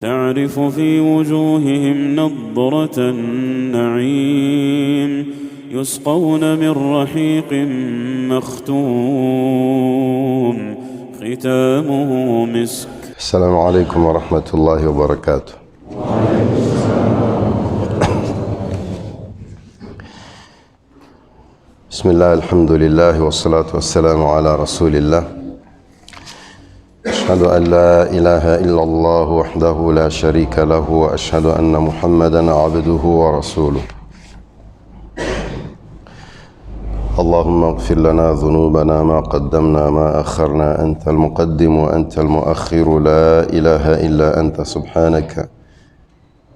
تعرف في وجوههم نضرة النعيم يسقون من رحيق مختوم ختامه مسك. السلام عليكم ورحمة الله وبركاته. بسم الله الحمد لله والصلاة والسلام على رسول الله. أشهد أن لا إله إلا الله وحده لا شريك له وأشهد أن محمدا عبده ورسوله. اللهم اغفر لنا ذنوبنا ما قدمنا ما أخرنا، أنت المقدم وأنت المؤخر، لا إله إلا أنت سبحانك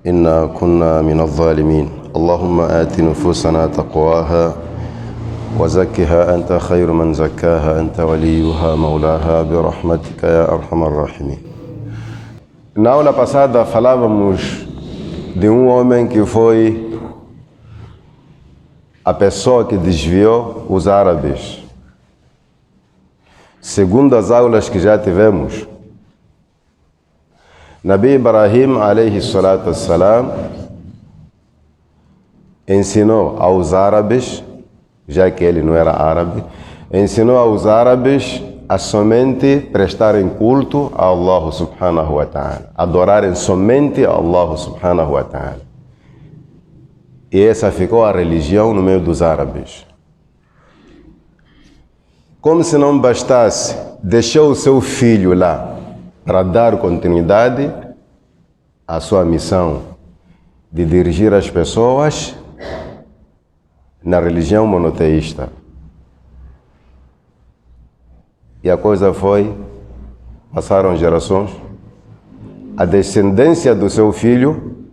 إنا كنا من الظالمين. اللهم آت نفوسنا تقواها وزكها أنت خير من زكاها، أنت وليها مولاها برحمتك يا أرحم الراحمين. Na aula passada falávamos de um homem que foi a pessoa que desviou os árabes. Segundo as aulas que já tivemos, Nabi Ibrahim alayhi salatu wassalam ensinou aos árabes, já que ele não era árabe, ensinou aos árabes a somente prestarem culto a Allah subhanahu wa ta'ala, adorarem somente a Allah subhanahu wa ta'ala. E essa ficou a religião no meio dos árabes. Como se não bastasse, deixou o seu filho lá para dar continuidade à sua missão de dirigir as pessoas na religião monoteísta. E a coisa foi, passaram gerações, a descendência do seu filho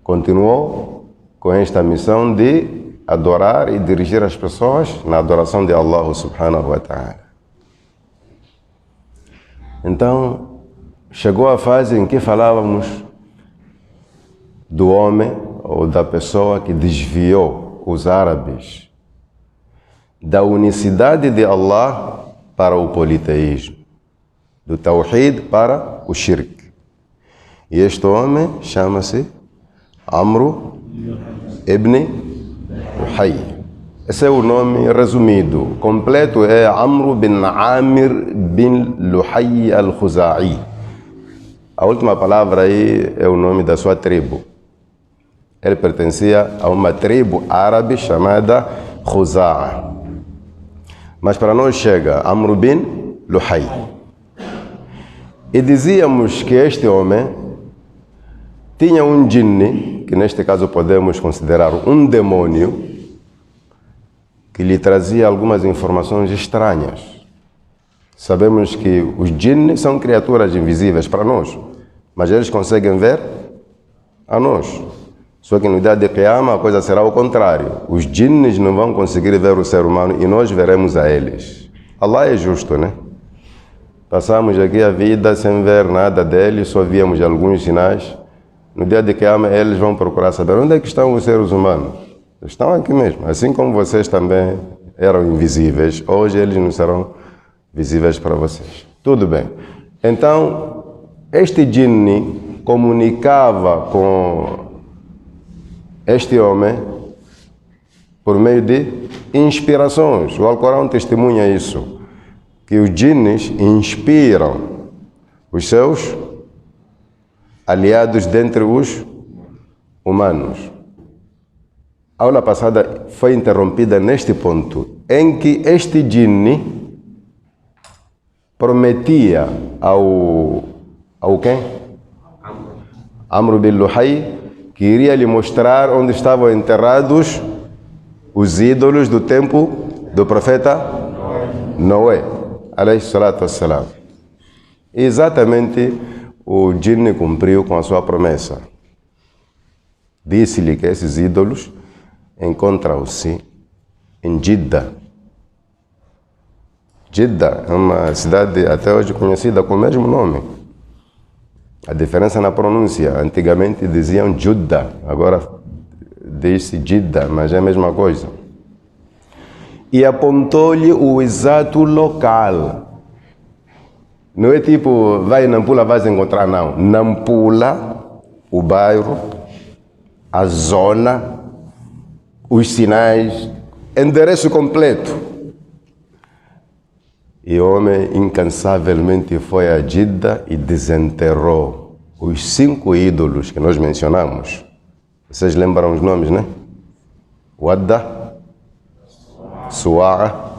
continuou com esta missão de adorar e dirigir as pessoas na adoração de Allah subhanahu wa ta'ala. Então, chegou a fase em que falávamos do homem ou da pessoa que desviou os árabes da unicidade de Allah para o politeísmo, do Tawhid para o Shirk. E este homem chama-se Amru ibn Luhay. Esse é o nome resumido. Completo é Amru bin Amir bin Luhay al-Khuza'i. A última palavra aí é o nome da sua tribo. Ele pertencia a uma tribo árabe chamada Khuza'a. Mas para nós chega Amr bin Luhay. E dizíamos que este homem tinha um jinni, que neste caso podemos considerar um demônio, que lhe trazia algumas informações estranhas. Sabemos que os jinni são criaturas invisíveis para nós, mas eles conseguem ver a nós. Só que no dia de Qiyamah a coisa será o contrário. Os jinnis não vão conseguir ver o ser humano e nós veremos a eles. Allah é justo, né? Passamos aqui a vida sem ver nada deles, só víamos alguns sinais. No dia de Qiyamah eles vão procurar saber onde é que estão os seres humanos. Estão aqui mesmo. Assim como vocês também eram invisíveis, hoje eles não serão visíveis para vocês. Tudo bem. Então, este jinni comunicava com este homem por meio de inspirações. O Alcorão testemunha isso, que os jinnis inspiram os seus aliados dentre os humanos. A aula passada foi interrompida neste ponto, em que este jinni prometia ao quem? Amr bin Luhay, que iria lhe mostrar onde estavam enterrados os ídolos do tempo do profeta Noé, alayhi salatu wassalam. Exatamente o jinni cumpriu com a sua promessa. Disse-lhe que esses ídolos encontram-se em Jeddah. Jeddah é uma cidade até hoje conhecida com o mesmo nome. A diferença na pronúncia, antigamente diziam Jeddah, agora diz-se Jeddah, mas é a mesma coisa. E apontou-lhe o exato local Não é tipo, vai em Nampula, vais encontrar, não. Nampula, o bairro, a zona, os sinais, endereço completo. E o homem incansavelmente foi a Jeddah e desenterrou os 5 ídolos que nós mencionamos. Vocês lembram os nomes, né? Wadda, Suwa'a,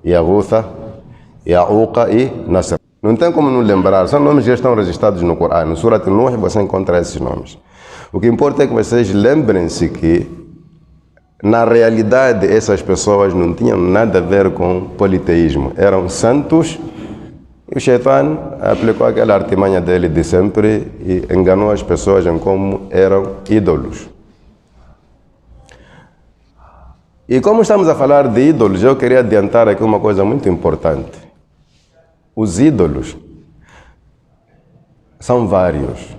Yaghutha, Ya'uqa e Nasr. Não tem como não lembrar, são nomes que já estão registrados no Corão. No Surat Nuh você encontra esses nomes. O que importa é que vocês lembrem-se que, na realidade, essas pessoas não tinham nada a ver com politeísmo. Eram santos e o Shaitan aplicou aquela artimanha dele de sempre e enganou as pessoas em como eram ídolos. E como estamos a falar de ídolos, eu queria adiantar aqui uma coisa muito importante. Os ídolos são vários.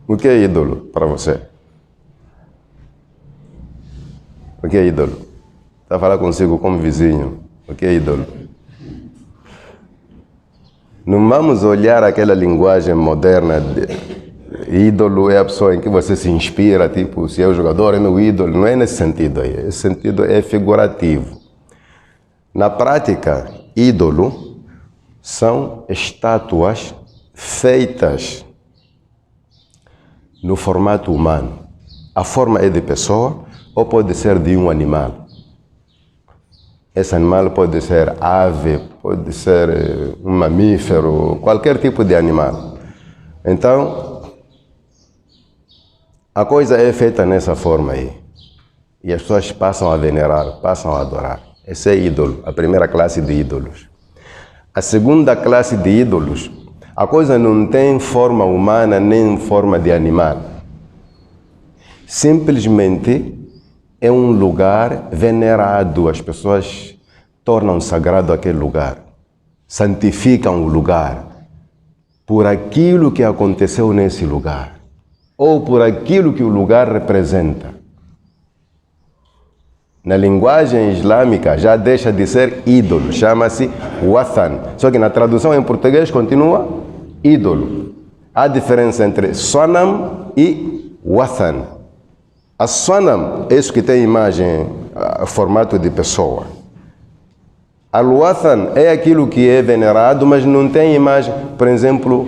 O que é ídolo para você? O que é ídolo? Está a falar consigo como vizinho. O que é ídolo? Não vamos olhar aquela linguagem moderna de ídolo é a pessoa em que você se inspira, tipo, se é o jogador, é meu ídolo. Não é nesse sentido aí. Esse sentido é figurativo. Na prática, ídolo são estátuas feitas no formato humano. A forma é de pessoa ou pode ser de um animal. Esse animal pode ser ave, pode ser um mamífero, qualquer tipo de animal. Então, a coisa é feita nessa forma aí. E as pessoas passam a venerar, passam a adorar. Esse é ídolo, a primeira classe de ídolos. A segunda classe de ídolos, a coisa não tem forma humana nem forma de animal. Simplesmente é um lugar venerado. As pessoas tornam sagrado aquele lugar, santificam o lugar por aquilo que aconteceu nesse lugar ou por aquilo que o lugar representa. Na linguagem islâmica já deixa de ser ídolo, chama-se wathan. Só que na tradução em português continua ídolo. Há diferença entre sonam e wathan. A sonam é isso que tem imagem, formato de pessoa. Al-wathan é aquilo que é venerado, mas não tem imagem. Por exemplo,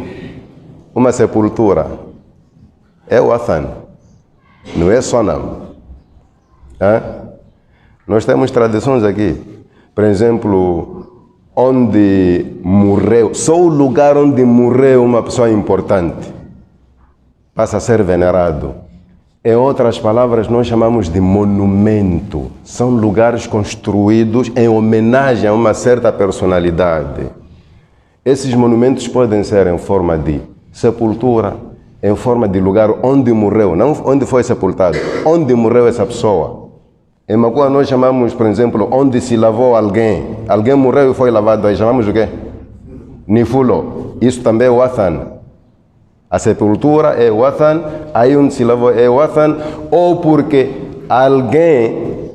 uma sepultura. É wathan, não é sonam. Nós temos tradições aqui. Por exemplo, onde morreu, só o lugar onde morreu uma pessoa importante passa a ser venerado. Em outras palavras, nós chamamos de monumento. São lugares construídos em homenagem a uma certa personalidade. Esses monumentos podem ser em forma de sepultura, em forma de lugar onde morreu, não onde foi sepultado, onde morreu essa pessoa. Em Macua nós chamamos, por exemplo, onde se lavou alguém. Alguém morreu e foi lavado, aí chamamos o quê? Nifulo. Isso também é wathan. A sepultura é wathan, aí onde se lavou é wathan, ou porque alguém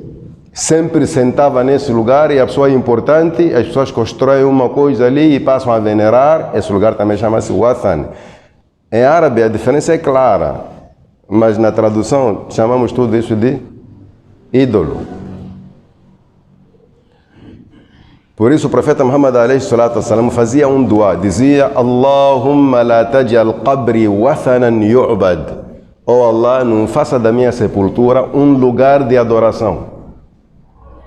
sempre sentava nesse lugar e a pessoa é importante, as pessoas constroem uma coisa ali e passam a venerar, esse lugar também chama-se wathan. Em árabe a diferença é clara, mas na tradução chamamos tudo isso de ídolo. Por isso o profeta Muhammad alayhi salatu wassalam fazia um dua, dizia: Allahumma la tajal qabri wathanan yu'bad. Oh Allah, não faça da minha sepultura um lugar de adoração.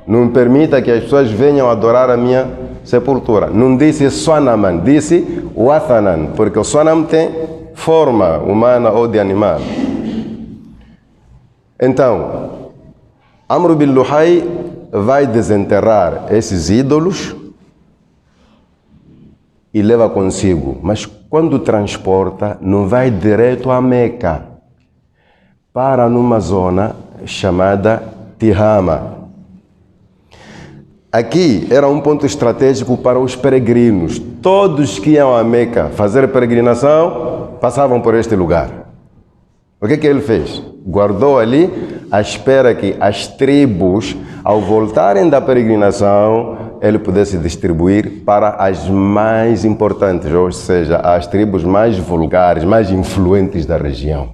Não permita que as pessoas venham adorar a minha sepultura. Não disse sonaman, disse wathanan, porque o sonam tem forma humana ou de animal. Então, Amr bin Luhai vai desenterrar esses ídolos e leva consigo. Mas quando transporta, não vai direto a Meca, para numa zona chamada Tihama. Aqui era um ponto estratégico para os peregrinos. Todos que iam a Meca fazer peregrinação passavam por este lugar. O que ele fez? Guardou ali à espera que as tribos, ao voltarem da peregrinação, ele pudesse distribuir para as mais importantes, ou seja, as tribos mais vulgares, mais influentes da região.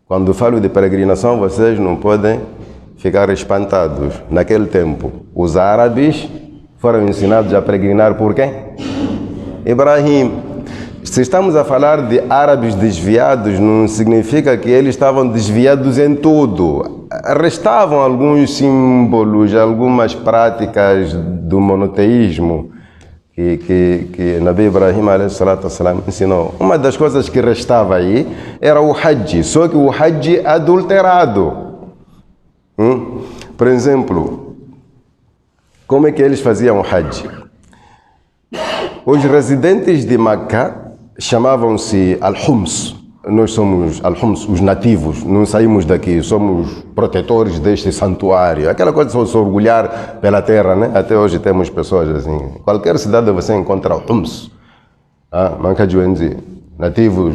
Quando falo de peregrinação, vocês não podem ficar espantados. Naquele tempo, os árabes foram ensinados a peregrinar por quem? Ibrahim. Se estamos a falar de árabes desviados, não significa que eles estavam desviados em tudo. Restavam alguns símbolos, algumas práticas do monoteísmo que Nabi Ibrahim a.s. ensinou. Uma das coisas que restava aí era o Hajj, só que o Hajj adulterado. Por exemplo, como é que eles faziam o Hajj? Os residentes de Meca chamavam-se Al-Hums. Nós somos Al-Hums, os nativos, não saímos daqui, somos protetores deste santuário. Aquela coisa de se orgulhar pela terra, né? Até hoje temos pessoas assim. Qualquer cidade você encontra Al-Hums. Manca de nativos,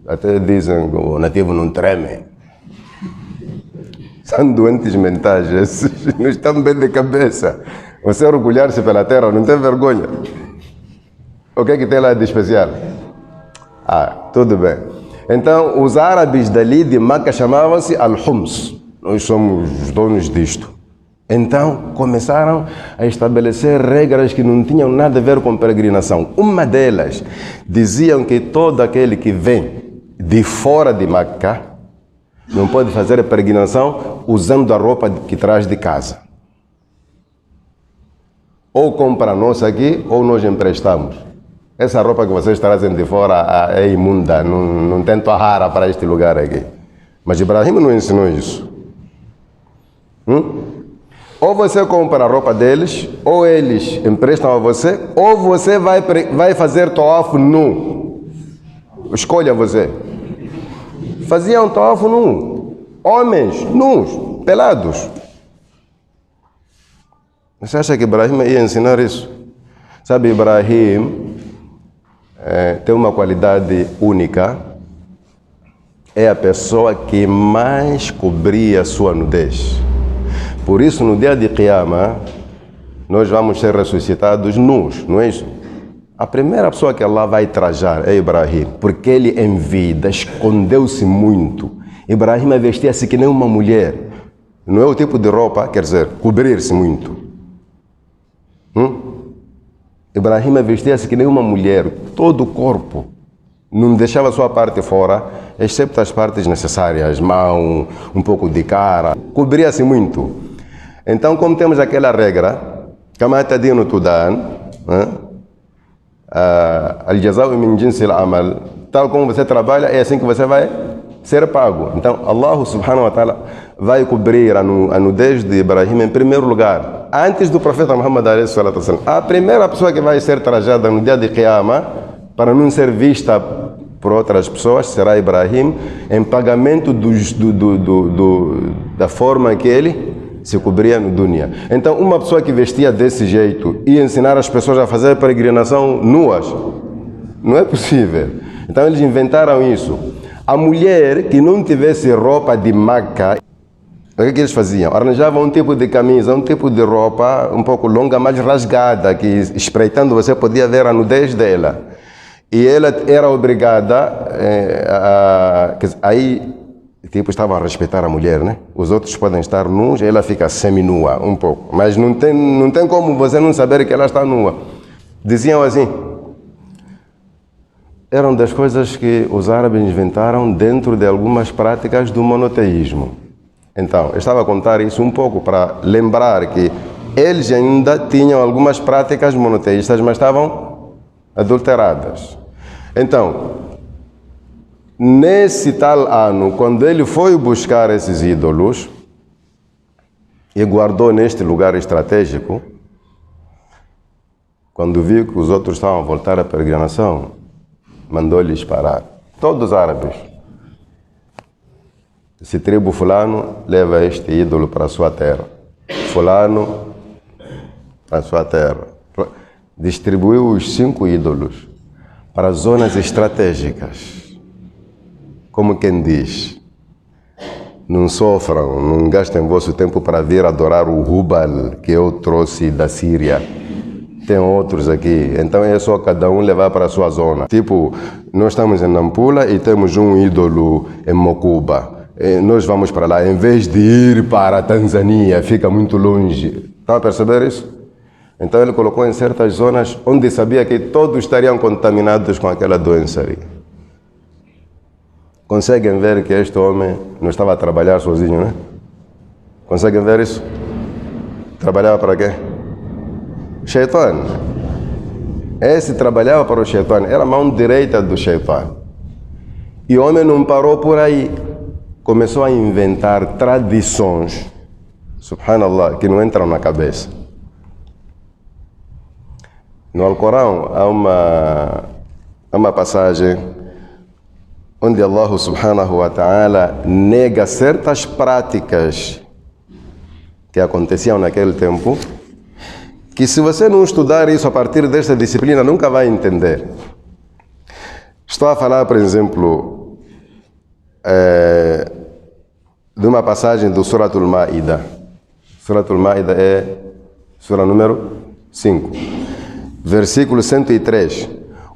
até dizem que o nativo não treme. São doentes mentais, esses não estão bem de cabeça. Você orgulhar-se pela terra, não tem vergonha. O que é que tem lá de especial? Tudo bem. Então, os árabes dali de Meca chamavam-se Al-Hums. Nós somos os donos disto. Então, começaram a estabelecer regras que não tinham nada a ver com peregrinação. Uma delas, diziam que todo aquele que vem de fora de Meca não pode fazer a peregrinação usando a roupa que traz de casa. Ou compra a nossa aqui, ou nós emprestamos. Essa roupa que vocês trazem de fora é imunda, não tem tohara para este lugar aqui. Mas Ibrahim não ensinou isso. Ou você compra a roupa deles, ou eles emprestam a você, ou você vai fazer tawaf nu. Escolha você. Faziam tawaf nu. Homens nus, pelados. Você acha que Ibrahim ia ensinar isso? Sabe, Ibrahim tem uma qualidade única. É a pessoa que mais cobria a sua nudez. Por isso, no dia de Qiyamah, nós vamos ser ressuscitados nus, não é isso? A primeira pessoa que Allah vai trajar é Ibrahim, porque ele em vida escondeu-se muito. Ibrahim vestia-se que nem uma mulher. Não é o tipo de roupa, quer dizer, cobrir-se muito. Ibrahim vestia-se que nem uma mulher, todo o corpo. Não deixava a sua parte fora, exceto as partes necessárias, mão, um pouco de cara. Cobria-se muito. Então, como temos aquela regra, kama tadinu tudan, al-jazau min jinsil amal, tal como você trabalha, é assim que você vai ser pago. Então, Allah subhanahu wa ta'ala vai cobrir a nudez de Ibrahim em primeiro lugar. Antes do profeta Muhammad a.s. A primeira pessoa que vai ser trajada no dia de Qiyamah, para não ser vista por outras pessoas, será Ibrahim, em pagamento da forma que ele se cobria no dunya. Então, uma pessoa que vestia desse jeito e ensinar as pessoas a fazer peregrinação nuas, não é possível. Então, eles inventaram isso. A mulher que não tivesse roupa de Meca, o que eles faziam? Arranjavam um tipo de camisa, um tipo de roupa um pouco longa, mais rasgada, que espreitando você podia ver a nudez dela. E ela era obrigada, aí, tipo, estavam a respeitar a mulher, né? Os outros podem estar nus, ela fica seminua um pouco. Mas não tem como você não saber que ela está nua. Diziam assim. Eram das coisas que os árabes inventaram dentro de algumas práticas do monoteísmo. Então, eu estava a contar isso um pouco para lembrar que eles ainda tinham algumas práticas monoteístas, mas estavam adulteradas. Então, nesse tal ano, quando ele foi buscar esses ídolos e guardou neste lugar estratégico, quando viu que os outros estavam a voltar à peregrinação, mandou-lhes parar. Todos os árabes. Esse tribo fulano leva este ídolo para a sua terra. Fulano para a sua terra. Distribuiu os 5 ídolos para zonas estratégicas. Como quem diz, não sofram, não gastem vosso tempo para vir adorar o Hubal que eu trouxe da Síria. Tem outros aqui, então é só cada um levar para a sua zona. Tipo, nós estamos em Nampula e temos um ídolo em Mocuba. Nós vamos para lá, em vez de ir para a Tanzânia, fica muito longe. Estão a perceber isso? Então ele colocou em certas zonas onde sabia que todos estariam contaminados com aquela doença ali. Conseguem ver que este homem não estava a trabalhar sozinho, né? Conseguem ver isso? Trabalhava para quê? Shaitan. Esse trabalhava para o Shaitan, era a mão direita do Shaitan. E o homem não parou por aí. Começou a inventar tradições, subhanallah, que não entram na cabeça. No Alcorão há uma passagem onde Allah subhanahu wa ta'ala nega certas práticas que aconteciam naquele tempo, que se você não estudar isso a partir desta disciplina, nunca vai entender. Estou a falar, por exemplo, de uma passagem do Suratul Ma'idah. Suratul Ma'idah é sura número 5, versículo 103,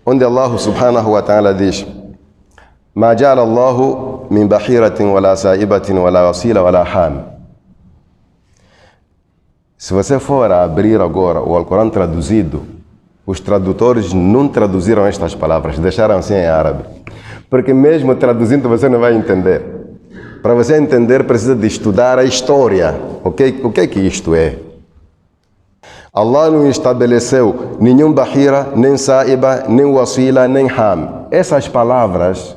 onde Allah subhanahu wa ta'ala diz: Ma ja'ala Allahu min bahiratin wala sa'ibatin wala wasila wala ham. Se você for a abrir agora o Alcorão traduzido, os tradutores não traduziram estas palavras, deixaram assim em árabe. Porque mesmo traduzindo você não vai entender. Para você entender, precisa de estudar a história. O que é que isto é? Allah não estabeleceu nenhum bahira, nem sa'iba, nem wasila, nem ham. Essas palavras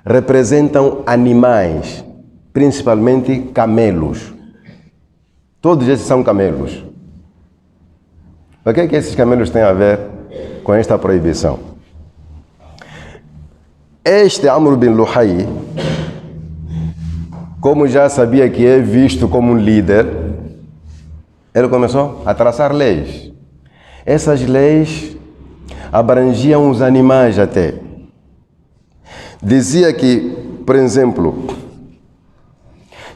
representam animais, principalmente camelos. Todos esses são camelos. O que é que esses camelos têm a ver com esta proibição? Este Amr bin Luhay, como já sabia que é visto como um líder, ele começou a traçar leis. Essas leis abrangiam os animais até. Dizia que, por exemplo,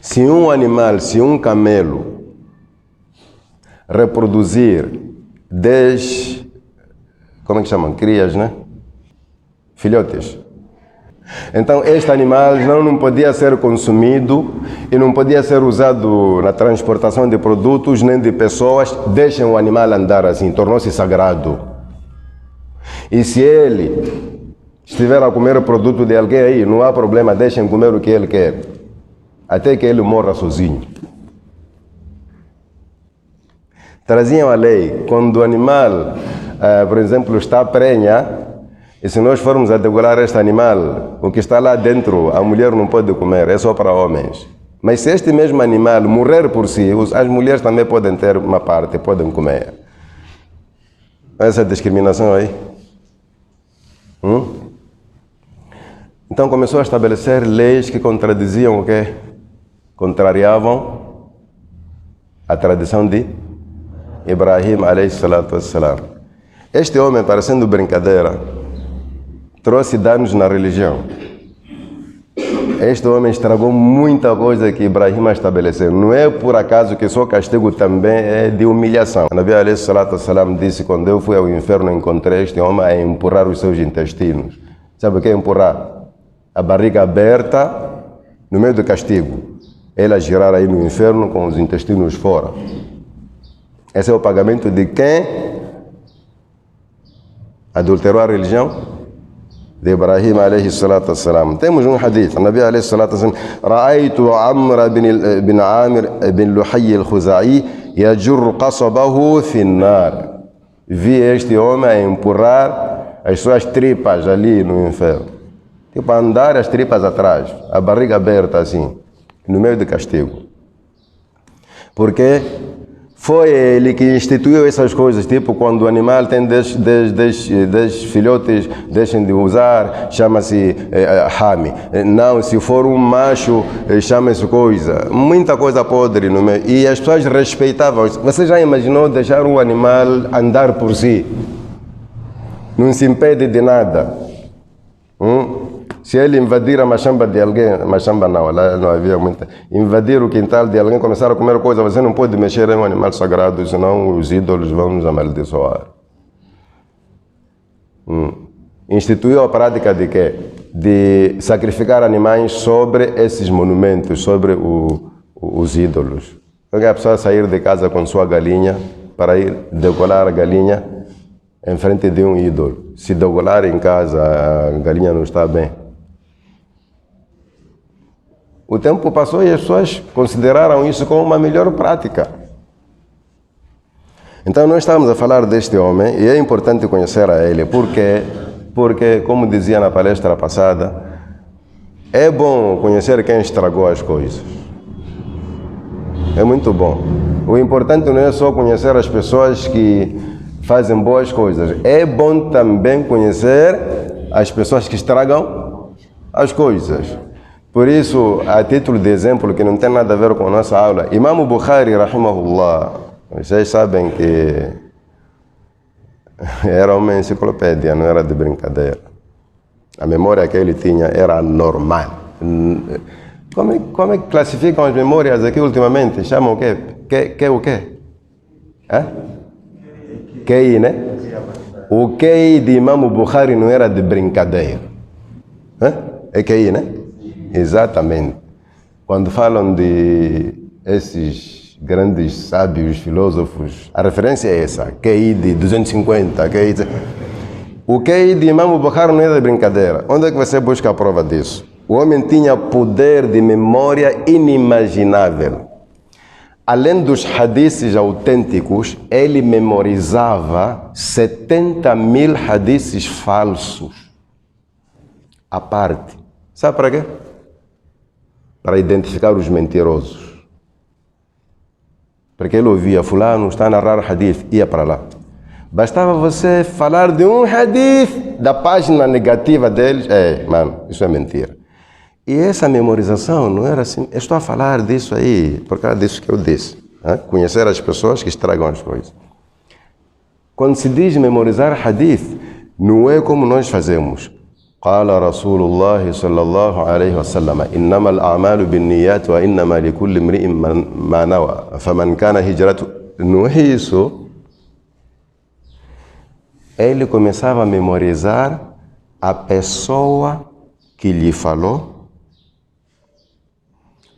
se um animal, se um camelo reproduzir 10, como é que chamam? Crias, né? Filhotes. Então este animal não podia ser consumido e não podia ser usado na transportação de produtos nem de pessoas. Deixem o animal andar assim, tornou-se sagrado. E se ele estiver a comer o produto de alguém aí, não há problema, deixem comer o que ele quer, até que ele morra sozinho. Traziam a lei, quando o animal, por exemplo, está prenha, e se nós formos a degolar este animal, o que está lá dentro, a mulher não pode comer, é só para homens. Mas se este mesmo animal morrer por si, as mulheres também podem ter uma parte, podem comer. Essa discriminação aí. Então começou a estabelecer leis que contradiziam o quê? Contrariavam a tradição de Ibrahim alayhi salatu wassalam. Este homem, parecendo brincadeira, trouxe danos na religião. Este homem estragou muita coisa que Ibrahim estabeleceu. Não é por acaso que só castigo também é de humilhação. O Nabi alayhi salatu wassalam disse: quando eu fui ao inferno, encontrei este homem a empurrar os seus intestinos. Sabe o que é empurrar? A barriga aberta no meio do castigo. Ele a girar aí no inferno com os intestinos fora. Esse é o pagamento de quem adulterou a religião de Ibrahim alayhi salatu wassalam. Temos um hadith, o Nabi alayhi salatu wassalam: Ra'aytu Amr bin Amir bin Luhay al-Khuzai yajur qasabahu fi an-nar. Vi este homem a empurrar as suas tripas ali no inferno. Tipo, andar as tripas atrás, a barriga aberta assim, no meio do castigo. Porque foi ele que instituiu essas coisas, tipo, quando o animal tem 10 filhotes, deixem de usar, chama-se hami. Não, se for um macho, chama-se coisa. Muita coisa podre no meio. E as pessoas respeitavam. Você já imaginou deixar um animal andar por si? Não se impede de nada. Se ele invadir a machamba de alguém, machamba não, lá não havia muita. Invadir o quintal de alguém, começar a comer coisa, você não pode mexer em um animal sagrado, senão os ídolos vão nos amaldiçoar. Instituiu a prática de quê? De sacrificar animais sobre esses monumentos, sobre os ídolos. Então a pessoa sair de casa com sua galinha para ir degolar a galinha em frente de um ídolo. Se degolar em casa, a galinha não está bem. O tempo passou e as pessoas consideraram isso como uma melhor prática. Então nós estamos a falar deste homem e é importante conhecer a ele. Por quê? Porque, como dizia na palestra passada, é bom conhecer quem estragou as coisas. É muito bom. O importante não é só conhecer as pessoas que fazem boas coisas. É bom também conhecer as pessoas que estragam as coisas. Por isso, a título de exemplo, que não tem nada a ver com a nossa aula, Imam Bukhari, rahimahullah, vocês sabem que era uma enciclopédia, não era de brincadeira. A memória que ele tinha era normal. Como é que classificam as memórias aqui ultimamente? Chamam o quê? O quê? QI, né? O QI de Imam Bukhari não era de brincadeira. É QI, né? Exatamente. Quando falam de esses grandes sábios, filósofos, a referência é essa, QI de 250, QI de... O QI de Imam Bukhari não é de brincadeira. Onde é que você busca a prova disso? O homem tinha poder de memória inimaginável. Além dos hadiths autênticos, ele memorizava 70.000 hadiths falsos à parte. Sabe para quê? Para identificar os mentirosos. Porque ele ouvia, fulano está a narrar hadith, ia para lá. Bastava você falar de um hadith da página negativa deles, mano, isso é mentira. E essa memorização não era assim, eu estou a falar disso aí, por causa disso que eu disse. Conhecer as pessoas que estragam as coisas. Quando se diz memorizar hadith, não é como nós fazemos. قال رسول الله صلى الله عليه وسلم إنما الأعمال بالنيات وإنما لكل امرئ ما نوى فمن كان هجرته. Não é isso. Ele começava a memorizar a pessoa que lhe falou,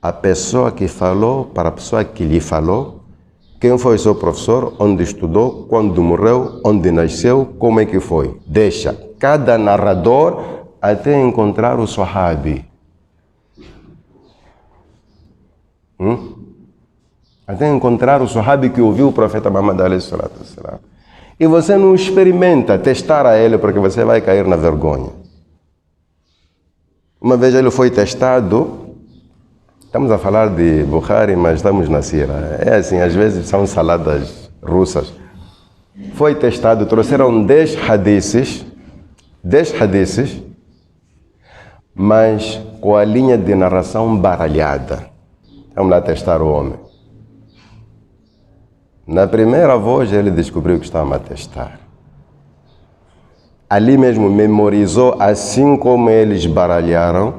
a pessoa que falou para a pessoa que lhe falou, quem foi seu professor, onde estudou, quando morreu, onde nasceu, como é que foi. Deixa cada narrador até encontrar o Sahabi. Até encontrar o Sahabi que ouviu o profeta Muhammad alayhi salatu wassalam. E você não experimenta testar a ele porque você vai cair na vergonha. Uma vez ele foi testado, estamos a falar de Bukhari, mas estamos na Sira. É assim, às vezes são saladas russas. Foi testado, trouxeram 10 hadiths, mas com a linha de narração baralhada. Vamos lá testar o homem. Na primeira voz ele descobriu que estava a testar. Ali mesmo memorizou assim como eles baralharam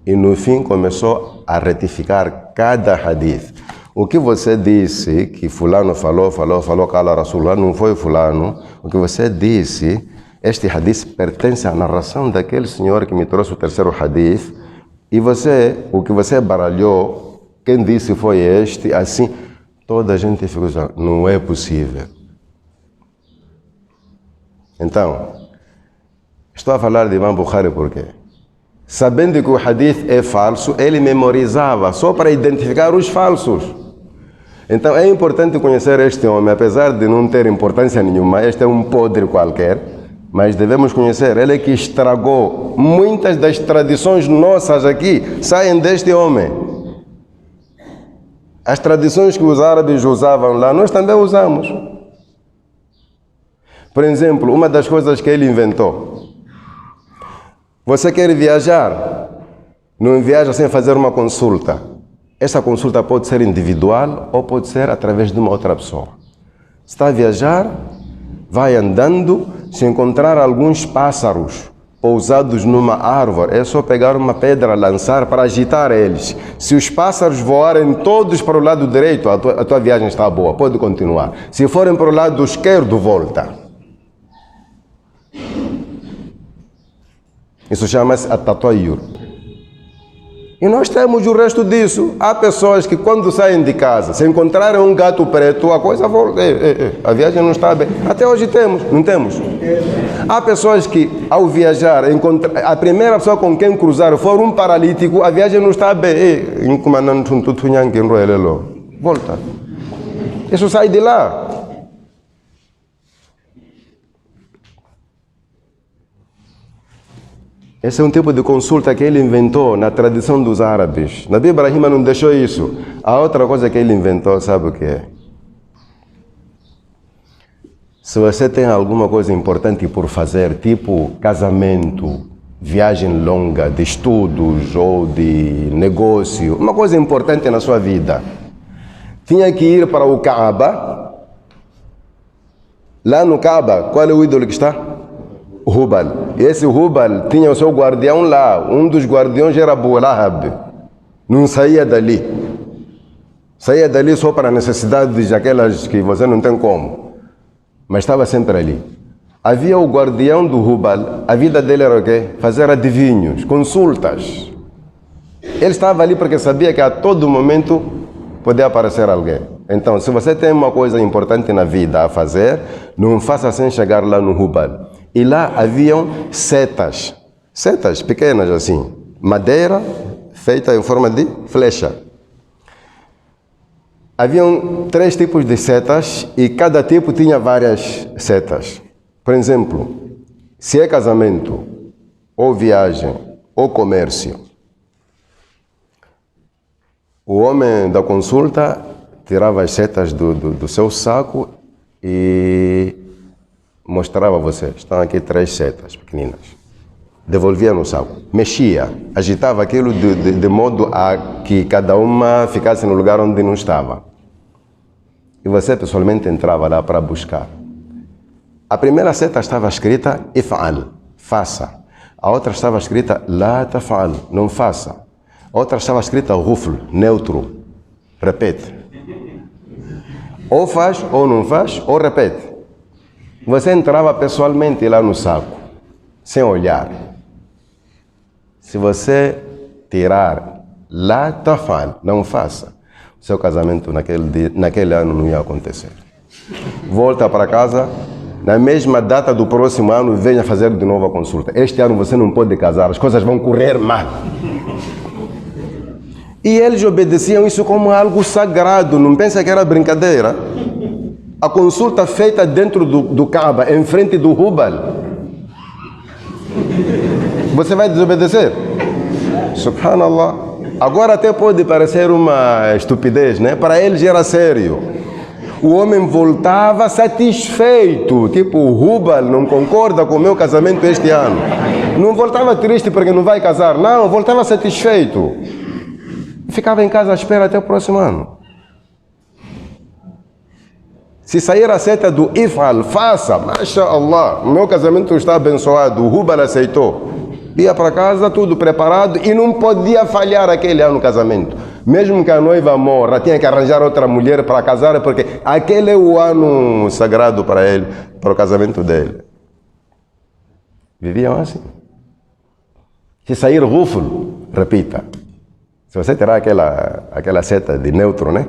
e no fim começou a retificar cada hadith. O que você disse que fulano falou, cala Rasulullah, não foi fulano. O que você disse, este hadith pertence à narração daquele senhor que me trouxe o terceiro hadith. E você, o que você baralhou, quem disse foi este, assim, toda a gente ficou dizendo, não é possível. Então, estou a falar de Imam Bukhari por quê? Sabendo que o hadith é falso, ele memorizava só para identificar os falsos. Então é importante conhecer este homem, apesar de não ter importância nenhuma, este é um podre qualquer, mas devemos conhecer, ele é que estragou muitas das tradições nossas aqui, saem deste homem. As tradições que os árabes usavam lá, nós também usamos. Por exemplo, uma das coisas que ele inventou, você quer viajar, não viaja sem fazer uma consulta. Essa consulta pode ser individual ou pode ser através de uma outra pessoa. Está a viajar, vai andando, se encontrar alguns pássaros pousados numa árvore, é só pegar uma pedra, lançar para agitar eles. Se os pássaros voarem todos para o lado direito, a tua viagem está boa, pode continuar. Se forem para o lado esquerdo, volta. Isso chama-se at-tatayur. E nós temos o resto disso. Há pessoas que quando saem de casa, se encontrarem um gato preto, a coisa volta. A viagem não está bem. Até hoje temos, não temos? Há pessoas que, ao viajar, a primeira pessoa com quem cruzar for um paralítico, a viagem não está bem. Volta. Isso sai de lá. Esse é um tipo de consulta que ele inventou na tradição dos árabes. Nabi Ibrahim não deixou isso. A outra coisa que ele inventou, sabe o que é? Se você tem alguma coisa importante por fazer, tipo casamento, viagem longa, de estudos ou de negócio, uma coisa importante na sua vida, tinha que ir para o Kaaba. Lá no Kaaba, qual é o ídolo que está? Hubal. E esse Hubal tinha o seu guardião lá. Um dos guardiões era Abu Lahab. Não saía dali. Saía dali só para necessidades daquelas que você não tem como. Mas estava sempre ali. Havia o guardião do Hubal. A vida dele era o quê? Fazer adivinhos, consultas. Ele estava ali porque sabia que a todo momento podia aparecer alguém. Então, se você tem uma coisa importante na vida a fazer, não faça sem chegar lá no Hubal. E lá haviam setas pequenas assim, madeira feita em forma de flecha. Haviam 3 tipos de setas e cada tipo tinha várias setas. Por exemplo, se é casamento, ou viagem, ou comércio, o homem da consulta tirava as setas do seu saco e mostrava a você, estão aqui 3 setas pequeninas. Devolvia no saco, mexia, agitava aquilo de modo a que cada uma ficasse no lugar onde não estava. E você pessoalmente entrava lá para buscar. A primeira seta estava escrita if'al, faça. A outra estava escrita la taf'al, não faça. A outra estava escrita ghufl, neutro, repete. Ou faz, ou não faz, ou repete. Você entrava pessoalmente lá no saco, sem olhar. Se você tirar la taf'al, não faça, o seu casamento naquele ano não ia acontecer. Volta para casa, na mesma data do próximo ano, venha fazer de novo a consulta. Este ano você não pode casar, as coisas vão correr mal. E eles obedeciam isso como algo sagrado, não pensa que era brincadeira. A consulta feita dentro do Kaaba, em frente do Hubal. Você vai desobedecer? Subhanallah. Agora até pode parecer uma estupidez, né? Para eles era sério. O homem voltava satisfeito. Tipo, o Hubal não concorda com o meu casamento este ano. Não voltava triste porque não vai casar. Não, voltava satisfeito. Ficava em casa à espera até o próximo ano. Se sair a seta do if'al, faça, mashallah, o meu casamento está abençoado, o Hubal aceitou. Ia para casa, tudo preparado e não podia falhar aquele ano o casamento. Mesmo que a noiva morra, tinha que arranjar outra mulher para casar, porque aquele é o ano sagrado para ele, para o casamento dele. Viviam assim. Se sair Ghufl, repita. Se você tirar aquela seta de neutro, né?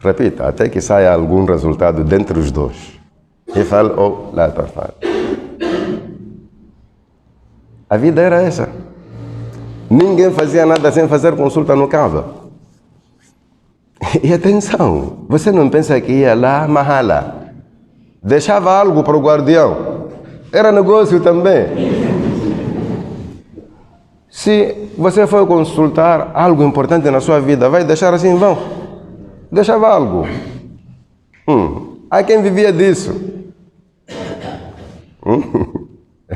Repita, até que saia algum resultado dentre os dois. If'al ou la taf'al. A vida era essa. Ninguém fazia nada sem fazer consulta no Kaaba. E atenção, você não pensa que ia lá, mahala. Deixava algo para o guardião. Era negócio também. Se você for consultar algo importante na sua vida, vai deixar assim, vão. Deixava algo. Há quem vivia disso.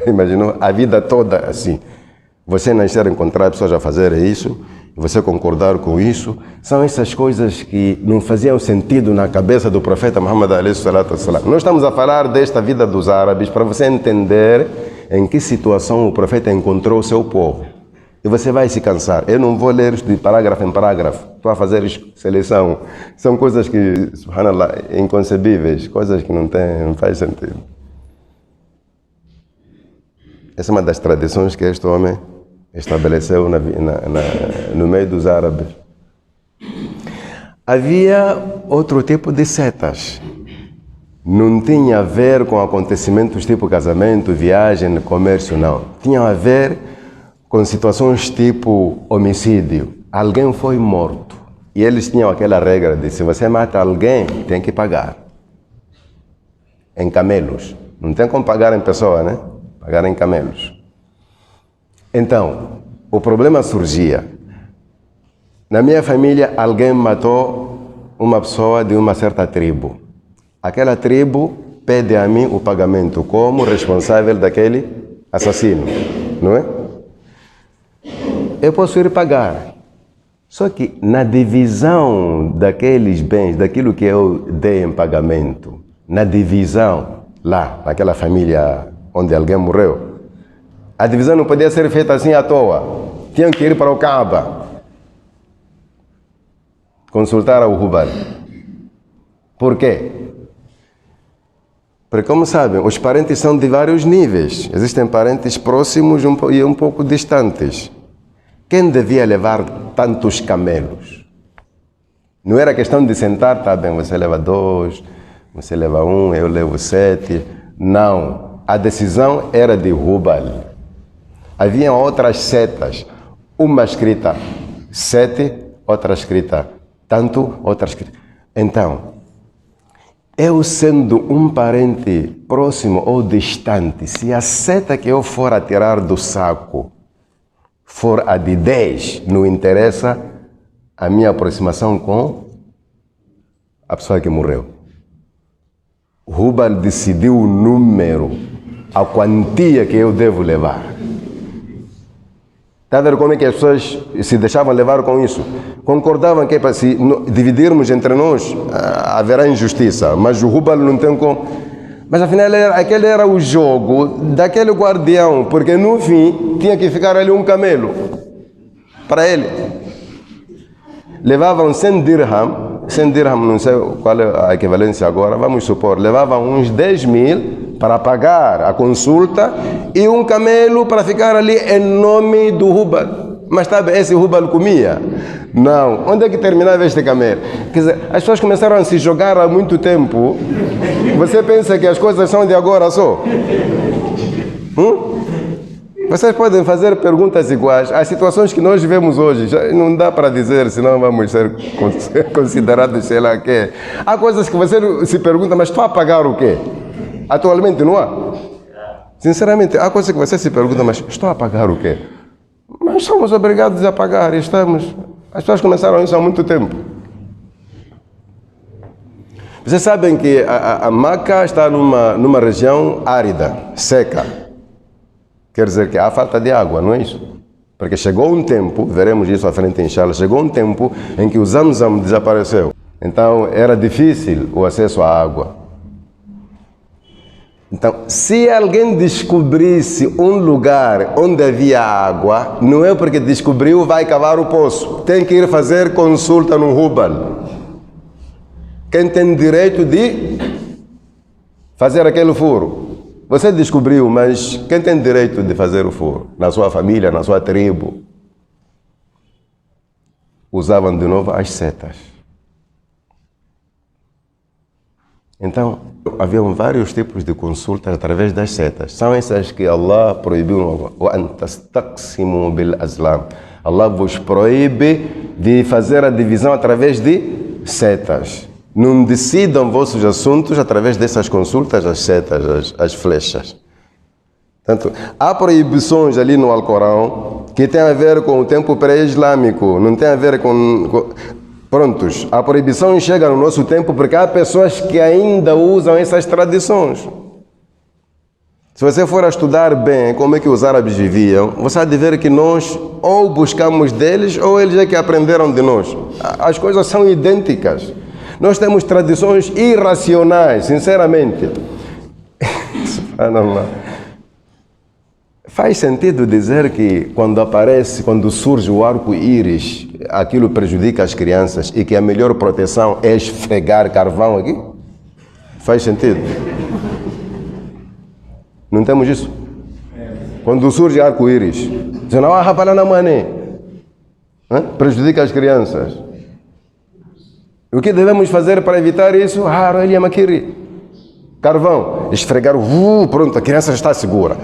Imaginou a vida toda assim. Você nascer, encontrar pessoas a fazerem isso, você concordar com isso, são essas coisas que não faziam sentido na cabeça do profeta Muhammad alayhi salatu wassalam. Nós estamos a falar desta vida dos árabes para você entender em que situação o profeta encontrou o seu povo. E você vai se cansar. Eu não vou ler de parágrafo em parágrafo. Estou a fazer seleção. São coisas que, subhanallah, inconcebíveis, coisas que não faz sentido. Essa é uma das tradições que este homem estabeleceu no meio dos árabes. Havia outro tipo de setas. Não tinha a ver com acontecimentos tipo casamento, viagem, comércio, não. Tinha a ver com situações tipo homicídio. Alguém foi morto. E eles tinham aquela regra de se você mata alguém, tem que pagar. Em camelos. Não tem como pagar em pessoa, né? Pagar em camelos. Então, o problema surgia. Na minha família, alguém matou uma pessoa de uma certa tribo. Aquela tribo pede a mim o pagamento como responsável daquele assassino, não é? Eu posso ir pagar. Só que na divisão daqueles bens, daquilo que eu dei em pagamento, na divisão lá, naquela família onde alguém morreu, a divisão não podia ser feita assim à toa. Tinham que ir para o Kaaba, consultar o Hubal. Por quê? Porque, como sabem, os parentes são de vários níveis. Existem parentes próximos e um pouco distantes. Quem devia levar tantos camelos? Não era questão de sentar, tá bem, você leva 2, você leva 1, eu levo 7. Não. A decisão era de Hubal. Havia outras setas. Uma escrita 7, outra escrita tanto, outra escrita. Então, eu sendo um parente próximo ou distante, se a seta que eu for a tirar do saco for a de 10, não interessa a minha aproximação com a pessoa que morreu. Hubal decidiu o número, a quantia que eu devo levar. Está a ver como é que as pessoas se deixavam levar com isso? Concordavam que para se dividirmos entre nós haverá injustiça, mas o Hubal não tem como. Mas afinal aquele era o jogo daquele guardião, porque no fim tinha que ficar ali um camelo para ele. Levavam 100 dirham, não sei qual é a equivalência agora, vamos supor, levavam uns 10 mil para pagar a consulta e um camelo para ficar ali em nome do Hubal. Mas sabe, esse Hubal comia? Não. Onde é que terminava este camelo? Quer dizer, as pessoas começaram a se jogar há muito tempo. Você pensa que as coisas são de agora só? Vocês podem fazer perguntas iguais. As situações que nós vivemos hoje, já não dá para dizer, senão vamos ser considerados, sei lá, quê. Há coisas que você se pergunta, mas estou a pagar o quê? Atualmente não há? Sinceramente, há coisas que você se pergunta, mas estou a pagar o quê? Mas somos obrigados a pagar, estamos. As pessoas começaram isso há muito tempo. Vocês sabem que a Meca está numa região árida, seca. Quer dizer que há falta de água, não é isso? Porque chegou um tempo, veremos isso à frente, inshallah, chegou um tempo em que o Zamzam desapareceu. Então era difícil o acesso à água. Então, se alguém descobrisse um lugar onde havia água, não é porque descobriu, vai cavar o poço. Tem que ir fazer consulta no Hubal. Quem tem direito de fazer aquele furo? Você descobriu, mas quem tem direito de fazer o furo? Na sua família, na sua tribo. Usavam de novo as setas. Então, haviam vários tipos de consultas através das setas. São essas que Allah proibiu. Allah vos proíbe de fazer a divisão através de setas. Não decidam vossos assuntos através dessas consultas, as setas, as flechas. Portanto, há proibições ali no Alcorão que tem a ver com o tempo pré-islâmico, não tem a ver com... Prontos, a proibição chega no nosso tempo porque há pessoas que ainda usam essas tradições. Se você for a estudar bem como é que os árabes viviam, você há de ver que nós ou buscamos deles ou eles é que aprenderam de nós. As coisas são idênticas. Nós temos tradições irracionais, sinceramente. Subhanallah. Faz sentido dizer que quando surge o arco-íris, aquilo prejudica as crianças e que a melhor proteção é esfregar carvão aqui? Faz sentido? Não temos isso? Quando surge arco-íris, dizem, não, rapaz, na mané, prejudica as crianças. O que devemos fazer para evitar isso? Carvão, esfregar, pronto, a criança está segura.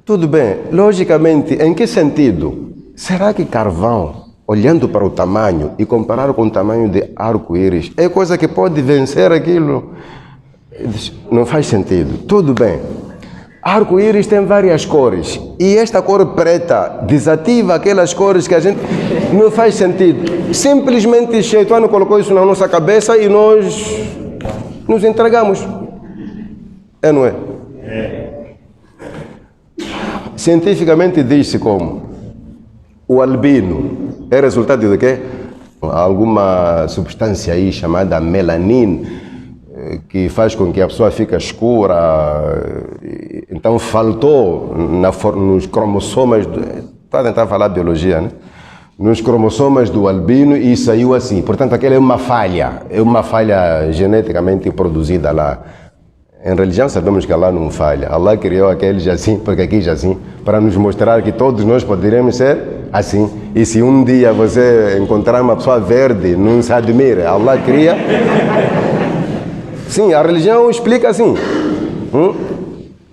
Tudo bem, logicamente, em que sentido? Será que carvão, olhando para o tamanho e comparar com o tamanho de arco-íris, é coisa que pode vencer aquilo? Não faz sentido. Tudo bem. Arco-íris tem várias cores e esta cor preta desativa aquelas cores que a gente... Não faz sentido. Simplesmente o Shaitão colocou isso na nossa cabeça e nós nos entregamos. É, não é? Cientificamente diz-se como o albino é resultado de quê? Alguma substância aí chamada melanina que faz com que a pessoa fique escura. Então faltou nos cromossomas, está a tentar falar biologia, né? Nos cromossomas do albino e saiu assim. Portanto, aquela é uma falha geneticamente produzida lá. Em religião sabemos que Allah não falha. Allah criou aqueles assim, porque aqui assim, para nos mostrar que todos nós poderíamos ser assim. E se um dia você encontrar uma pessoa verde, não se admire. Allah cria. Sim, a religião explica assim.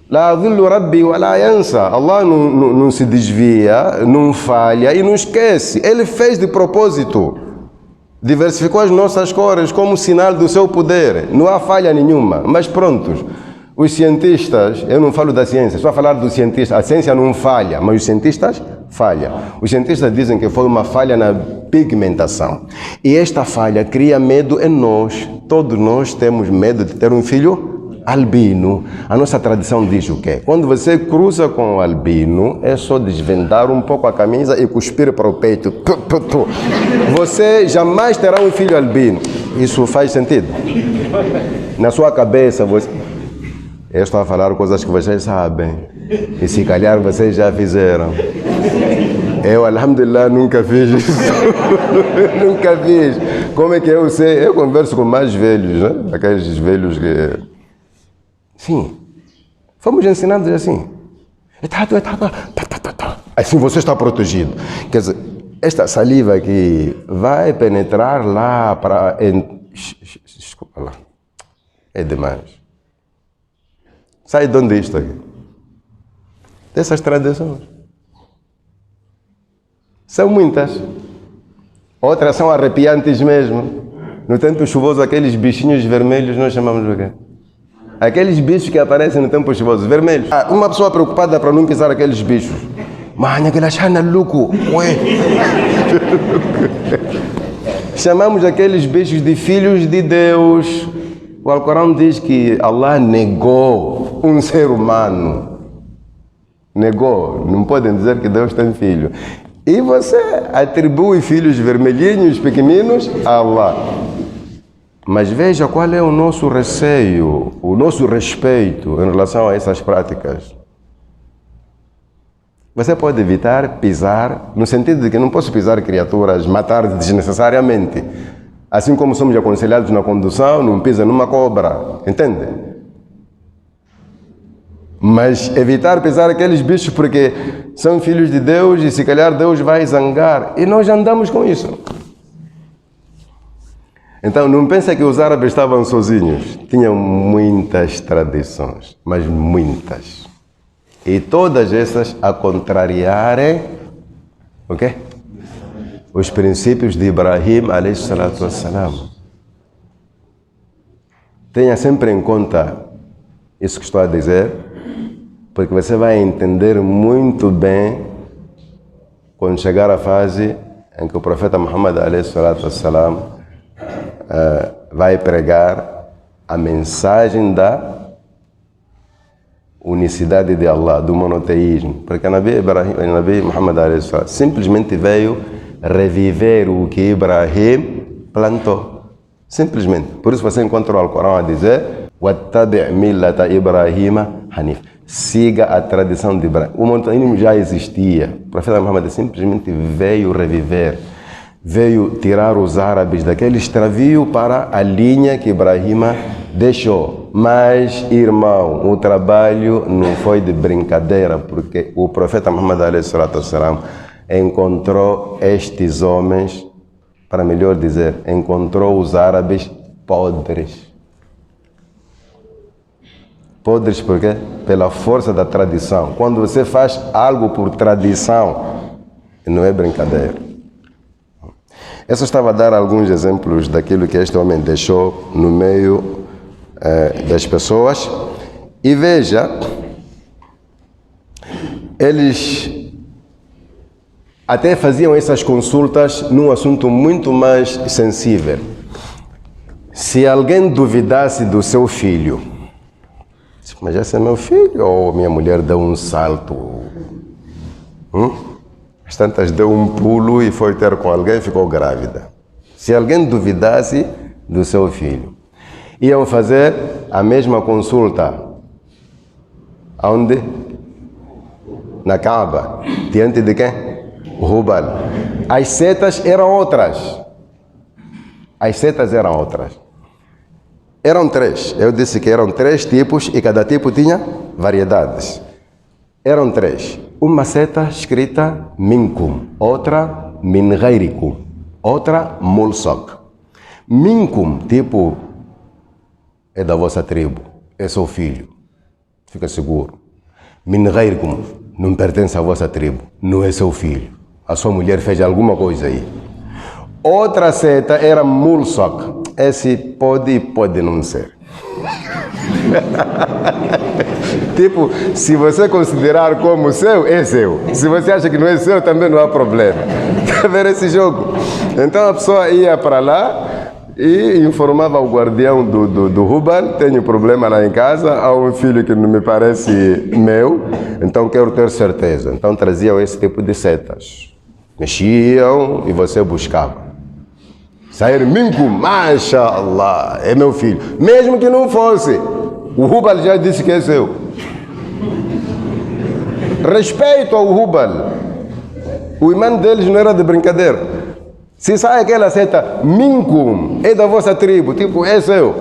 La dhillu rabbi wa la yansa. Allah não se desvia, não falha e não esquece. Ele fez de propósito. Diversificou as nossas cores como sinal do seu poder. Não há falha nenhuma. Mas prontos, os cientistas, eu não falo da ciência, só falar dos cientistas. A ciência não falha, mas os cientistas falham. Os cientistas dizem que foi uma falha na pigmentação. E esta falha cria medo em nós. Todos nós temos medo de ter um filho albino. A nossa tradição diz o quê? Quando você cruza com o albino, é só desvendar um pouco a camisa e cuspir para o peito. Você jamais terá um filho albino. Isso faz sentido? Na sua cabeça, você... Eu estou a falar coisas que vocês sabem. E se calhar vocês já fizeram. Eu, alhamdulillah, nunca fiz isso. Nunca fiz. Como é que eu sei? Eu converso com mais velhos, né? Aqueles velhos que... Sim, fomos ensinados assim. Assim você está protegido. Quer dizer, esta saliva aqui vai penetrar lá para... Desculpa lá. É demais. Sai de onde é isto aqui? Dessas tradições. São muitas. Outras são arrepiantes mesmo. No tempo chuvoso, aqueles bichinhos vermelhos nós chamamos de quê? Aqueles bichos que aparecem no tempo chuvoso, vermelhos. Uma pessoa preocupada para não pisar aqueles bichos. Mas aquele achando louco. Chamamos aqueles bichos de filhos de Deus. O Alcorão diz que Allah negou um ser humano. Negou. Não podem dizer que Deus tem filho. E você atribui filhos vermelhinhos, pequeninos, a Allah. Mas veja qual é o nosso receio, o nosso respeito em relação a essas práticas. Você pode evitar pisar, no sentido de que não posso pisar criaturas, matar desnecessariamente. Assim como somos aconselhados na condução, não pisa numa cobra, entende? Mas evitar pisar aqueles bichos porque são filhos de Deus e se calhar Deus vai zangar. E nós andamos com isso. Então, não pensa que os árabes estavam sozinhos. Tinham muitas tradições, mas muitas. E todas essas a contrariarem o quê? Os princípios de Ibrahim, alayhi salatu wassalam. Tenha sempre em conta isso que estou a dizer, porque você vai entender muito bem quando chegar a fase em que o profeta Muhammad, alayhi salatu wassalam, vai pregar a mensagem da unicidade de Allah, do monoteísmo. Porque o Nabi Muhammad simplesmente veio reviver o que Ibrahim plantou. Simplesmente. Por isso você encontra o Alcorão a dizer: وَاتَّبِعْ مِلَّةَ إِبْرَاهِيمَ حَنِيفًا. siga a tradição de Ibrahim. O montanismo já existia. O profeta Muhammad simplesmente veio reviver, veio tirar os árabes daquele extravio para a linha que Ibrahim deixou. Mas, irmão, o trabalho não foi de brincadeira, porque o profeta Muhammad encontrou estes homens, para melhor dizer, encontrou os árabes podres. Podres por quê? Pela força da tradição. Quando você faz algo por tradição, não é brincadeira. Eu só estava a dar alguns exemplos daquilo que este homem deixou no meio das pessoas. E veja, eles até faziam essas consultas num assunto muito mais sensível. Se alguém duvidasse do seu filho, mas esse é meu filho, ou minha mulher deu um salto, as tantas deu um pulo e foi ter com alguém e ficou grávida. Se alguém duvidasse do seu filho, iam fazer a mesma consulta. Aonde? Na Kaaba. Diante de quem? Hubal. As setas eram outras. As setas eram outras. Eram 3. Eu disse que eram 3 tipos e cada tipo tinha variedades. Eram 3. Uma seta escrita minkum, outra min ghairikum, outra mulsak. Minkum, tipo, é da vossa tribo, é seu filho, fica seguro. Min ghairikum, não pertence à vossa tribo, não é seu filho. A sua mulher fez alguma coisa aí. Outra seta era mulsak. Esse pode não ser. Tipo, se você considerar como seu, é seu. Se você acha que não é seu, também não há problema. Quer ver esse jogo? Então a pessoa ia para lá e informava o guardião do Hubal: tenho problema lá em casa, há um filho que não me parece meu, então quero ter certeza. Então traziam esse tipo de setas. Mexiam e você buscava. Sair minkum, mashallah, é meu filho. Mesmo que não fosse, o Hubal já disse que é seu. Respeito ao Hubal. O imã deles não era de brincadeira. Se sai aquela seta, minkum, é da vossa tribo, tipo, é seu.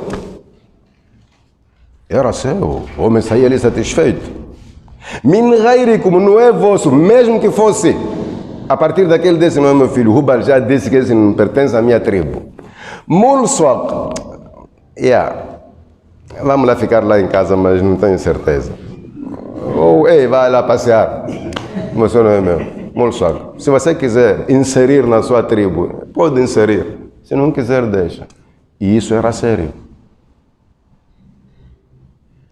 Era seu. O homem saía ali satisfeito. Min ghairikum, não é vosso, mesmo que fosse. A partir daquele desse não é meu filho. Hubal já disse que esse não pertence à minha tribo. Mulsaq. Vamos lá ficar lá em casa, mas não tenho certeza. Ou, ei, vai lá passear. Você não é meu. Mulsaq. Se você quiser inserir na sua tribo, pode inserir. Se não quiser, deixa. E isso era sério.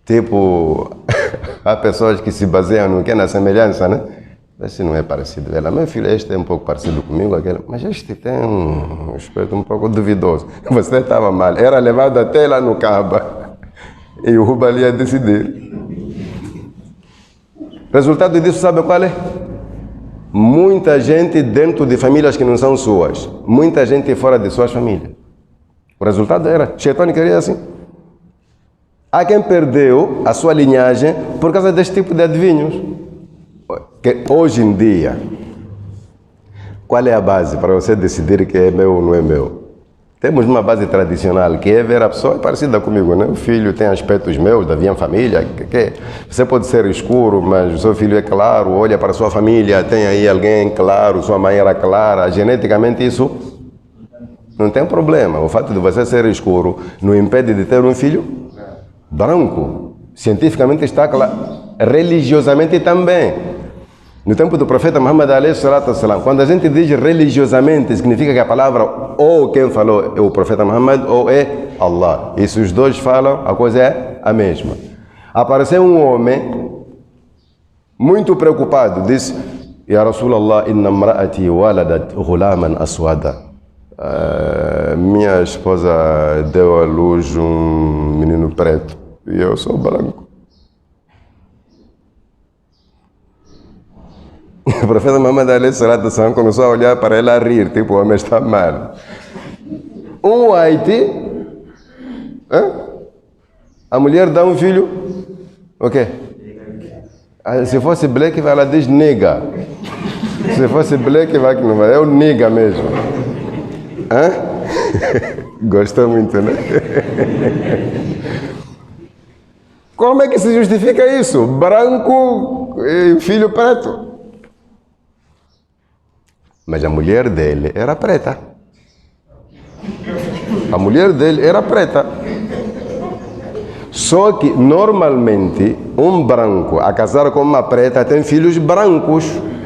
Tipo, há pessoas que se baseiam no que? Na semelhança, né? Esse não é parecido. Ela, meu filho, este é um pouco parecido comigo, aquele, mas este tem um aspecto um pouco duvidoso. Você estava mal. Era levado até lá no Kaaba. E o Hubal ia decidir. Resultado disso, sabe qual é? Muita gente dentro de famílias que não são suas. Muita gente fora de suas famílias. O resultado era, Shaitani queria assim. Há quem perdeu a sua linhagem por causa deste tipo de adivinhos. Que hoje em dia, qual é a base para você decidir que é meu ou não é meu? Temos uma base tradicional, que é ver a pessoa é parecida comigo, né? O filho tem aspectos meus, da minha família, que você pode ser escuro, mas o seu filho é claro, olha para a sua família, tem aí alguém claro, sua mãe era clara, geneticamente isso não tem problema. O fato de você ser escuro não impede de ter um filho branco. Cientificamente está claro, religiosamente também. No tempo do profeta Muhammad (a.s.), quando a gente diz religiosamente, significa que a palavra ou quem falou é o profeta Muhammad ou é Allah. E se os dois falam, a coisa é a mesma. Apareceu um homem muito preocupado, disse: Ya Rasulallah, inna mra'ati waladat ghulaman aswada. Minha esposa deu à luz um menino preto e eu sou branco. O profeta Muhammad (a.s.) começou a olhar para ela a rir, tipo, o homem está mal. Um white, a mulher dá um filho, o quê? Se fosse black, ela diz nega. Se fosse black, vai que não vai. É o nega mesmo. Hã? Gostou muito, né? Como é que se justifica isso? Branco e filho preto. Mas a mulher dele era preta. A mulher dele era preta. Só que, normalmente, um branco a casar com uma preta tem filhos brancos.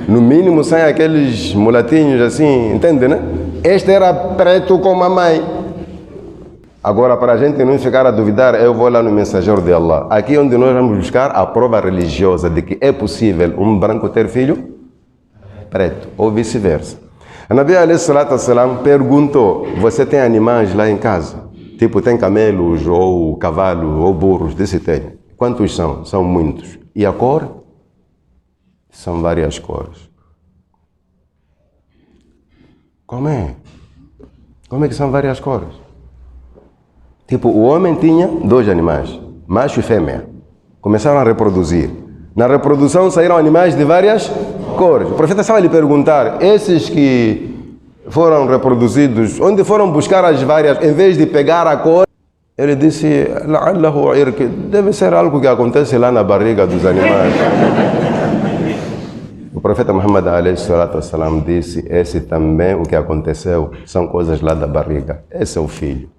No mínimo, sem aqueles mulatinhos assim, entende, né? Este era preto como a mãe. Agora, para a gente não ficar a duvidar, eu vou lá no Mensageiro de Allah. Aqui onde nós vamos buscar a prova religiosa de que é possível um branco ter filho preto, ou vice-versa. A Nabi alayhi salatu wassalam perguntou, você tem animais lá em casa? Tipo, tem camelos, ou cavalos, ou burros, desse tem. Quantos são? São muitos. E a cor? São várias cores. Como é? Como é que são várias cores? Tipo, o homem tinha 2 animais, macho e fêmea. Começaram a reproduzir. Na reprodução saíram animais de várias cores. O profeta estava a lhe perguntar, esses que foram reproduzidos, onde foram buscar as várias, em vez de pegar a cor? Ele disse, deve ser algo que acontece lá na barriga dos animais. O profeta Muhammad alayhi salatu wassalam disse, esse também o que aconteceu são coisas lá da barriga. Esse é o filho.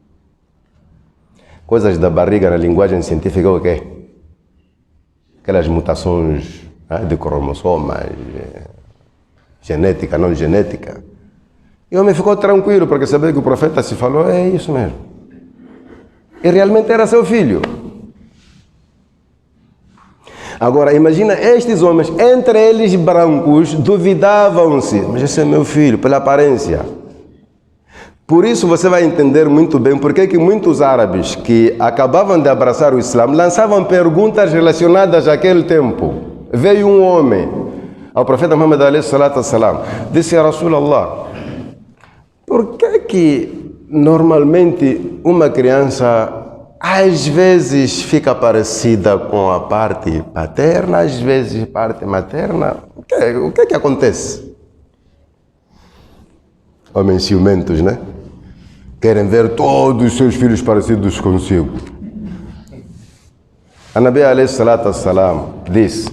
Coisas da barriga na linguagem científica é o quê? Aquelas mutações de cromossomas, genética, não genética. E o homem ficou tranquilo, porque sabia que o profeta se falou, é isso mesmo. E realmente era seu filho. Agora, imagina estes homens, entre eles brancos, duvidavam-se. Mas esse é meu filho, pela aparência. Por isso você vai entender muito bem porque que muitos árabes que acabavam de abraçar o Islã lançavam perguntas relacionadas àquele tempo. Veio um homem ao profeta Muhammad alayhi salatu wassalam, disse a Rasulallah, por que normalmente uma criança às vezes fica parecida com a parte paterna, às vezes parte materna? O que é que acontece? Homens ciumentos, né? Querem ver todos os seus filhos parecidos consigo. A Nabi alayhi salatu wassalam diz,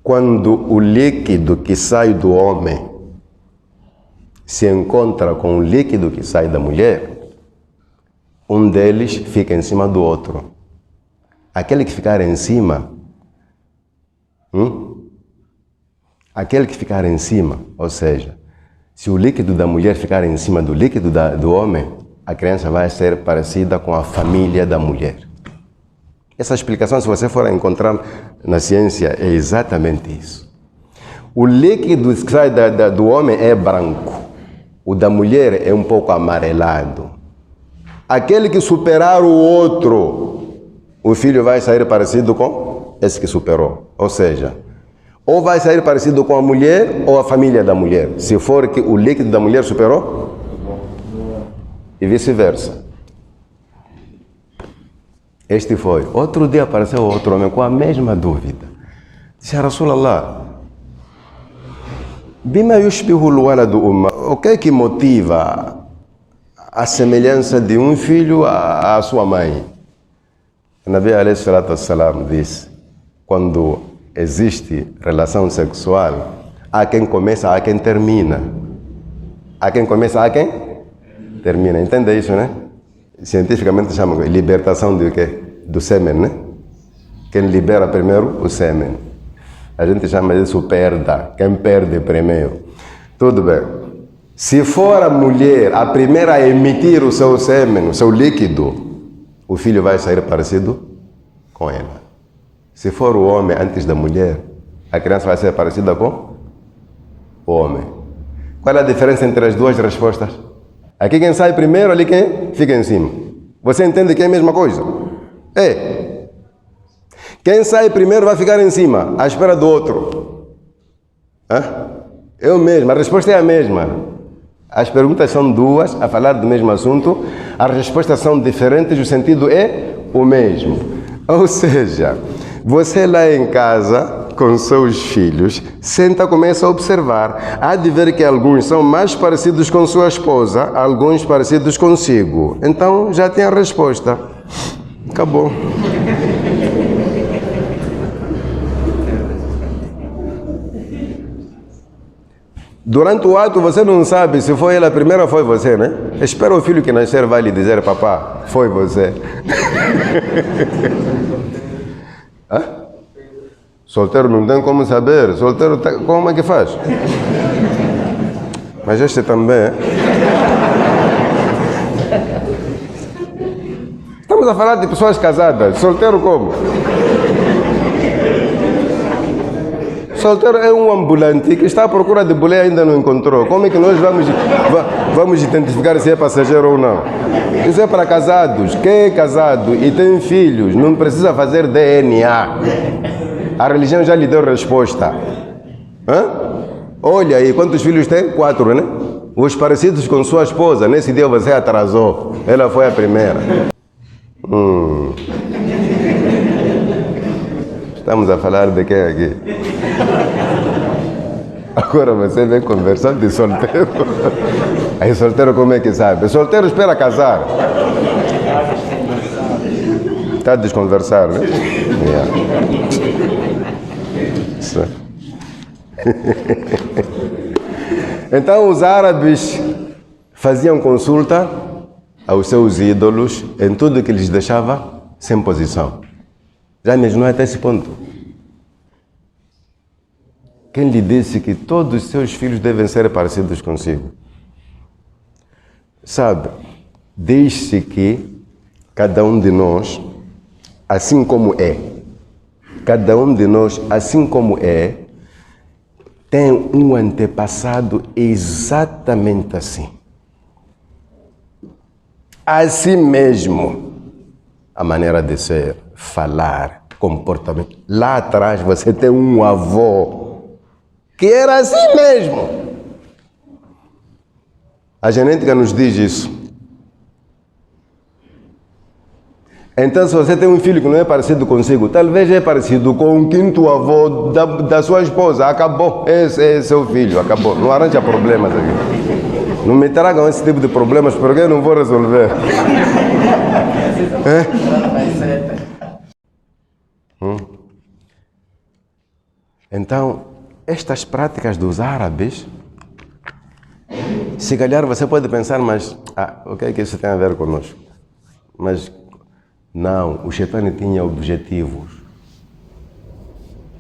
quando o líquido que sai do homem se encontra com o líquido que sai da mulher, um deles fica em cima do outro. Aquele que ficar em cima, aquele que ficar em cima, ou seja, se o líquido da mulher ficar em cima do líquido do homem, a criança vai ser parecida com a família da mulher. Essa explicação, se você for encontrar na ciência, é exatamente isso. O líquido que sai do homem é branco. O da mulher é um pouco amarelado. Aquele que superar o outro, o filho vai sair parecido com esse que superou. Ou seja, ou vai sair parecido com a mulher ou a família da mulher, se for que o líquido da mulher superou, e vice-versa. Este foi. Outro dia apareceu outro homem com a mesma dúvida. Disse a Rasulallah, bima yushbihu al-waladu umma, o que é que motiva a semelhança de um filho à sua mãe? O Nabi alayhi salatu wassalam disse, quando existe relação sexual, há quem começa, há quem termina. Há quem começa, há quem termina. Entende isso, né? Cientificamente chamam de libertação do quê? Do sêmen, né? Quem libera primeiro o sêmen. A gente chama disso perda. Quem perde primeiro. Tudo bem. Se for a mulher a primeira a emitir o seu sêmen, o seu líquido, o filho vai sair parecido com ela. Se for o homem antes da mulher, a criança vai ser parecida com o homem. Qual é a diferença entre as duas respostas? Aqui quem sai primeiro, ali quem fica em cima. Você entende que é a mesma coisa? É. Quem sai primeiro vai ficar em cima, à espera do outro. É o mesmo, a resposta é a mesma. As perguntas são duas, a falar do mesmo assunto, as respostas são diferentes, o sentido é o mesmo. Ou seja, Você lá em casa, com seus filhos, senta, começa a observar. Há de ver que alguns são mais parecidos com sua esposa, alguns parecidos consigo. Então, já tem a resposta. Acabou. Durante o ato, você não sabe se foi ela primeiro ou foi você, né? Espera o filho que nascer vai lhe dizer, papá, foi você. Hã? Solteiro não tem como saber. Solteiro, como é que faz? Mas este também. Estamos a falar de pessoas casadas. Solteiro como? Solteiro é um ambulante que está à procura de boleia e ainda não encontrou. Como é que nós vamos identificar se é passageiro ou não? Isso é para casados. Quem é casado e tem filhos não precisa fazer DNA. A religião já lhe deu resposta. Hã? Olha aí, quantos filhos tem? 4, né? Os parecidos com sua esposa. Nesse dia você atrasou. Ela foi a primeira. Estamos a falar de quem aqui? Agora você vem conversando de solteiro. Aí solteiro como é que sabe? Solteiro espera casar. Está a desconversar, né? Então os árabes faziam consulta aos seus ídolos em tudo que lhes deixava sem posição. Já imaginou até esse ponto? Quem lhe disse que todos os seus filhos devem ser parecidos consigo? Sabe, diz-se que cada um de nós, assim como é, cada um de nós, assim como é, tem um antepassado exatamente assim. Assim mesmo, a maneira de ser, falar, comportamento. Lá atrás você tem um avô que era assim mesmo. A genética nos diz isso. Então, se você tem um filho que não é parecido consigo, talvez é parecido com o quinto avô da sua esposa. Acabou. Esse é seu filho. Acabou. Não arranja problemas aqui. Não me tragam esse tipo de problemas porque eu não vou resolver. Então, estas práticas dos árabes, se calhar você pode pensar, mas o que é que isso tem a ver conosco? Mas não, o Shaitã tinha objetivos.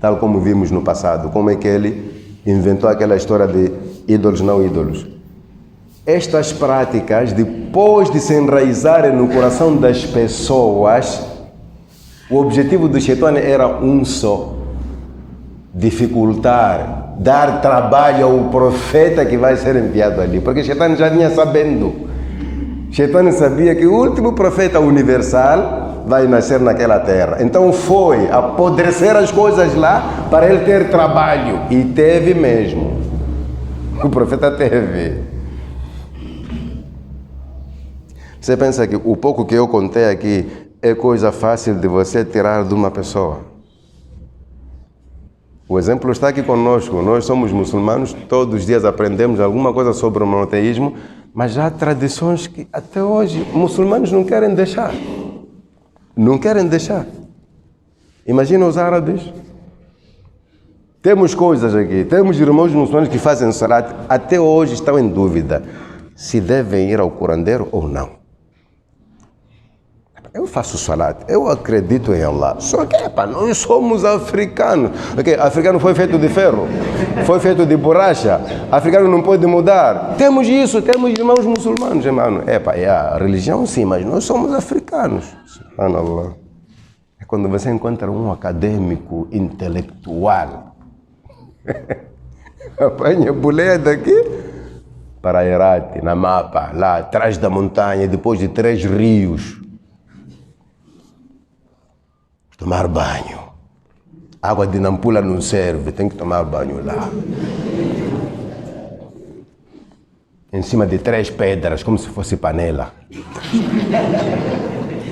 Tal como vimos no passado, como é que ele inventou aquela história de ídolos não ídolos. Estas práticas, depois de se enraizarem no coração das pessoas, o objetivo do Shaitã era um só: dificultar, dar trabalho ao profeta que vai ser enviado ali. Porque o Shaitã já vinha sabendo. Shaitã sabia que o último profeta universal vai nascer naquela terra. Então foi apodrecer as coisas lá para ele ter trabalho. E teve mesmo. O profeta teve. Você pensa que o pouco que eu contei aqui é coisa fácil de você tirar de uma pessoa? O exemplo está aqui conosco. Nós somos muçulmanos, todos os dias aprendemos alguma coisa sobre o monoteísmo, mas há tradições que até hoje muçulmanos não querem deixar. Não querem deixar. Imagina os árabes. Temos coisas aqui, temos irmãos muçulmanos que fazem salat, até hoje estão em dúvida se devem ir ao curandeiro ou não. Eu faço salat, eu acredito em Allah. Só que, nós somos africanos. Okay, africano foi feito de ferro, foi feito de borracha. Africano não pode mudar. Temos isso, temos irmãos muçulmanos, irmão. É a religião sim, mas nós somos africanos. Subhanallah. É quando você encontra um acadêmico intelectual. Apanha boleia daqui para Herat, na Mapa, lá atrás da montanha, depois de 3 rios. Tomar banho. Água de Nampula não serve, tem que tomar banho lá. Em cima de 3 pedras, como se fosse panela.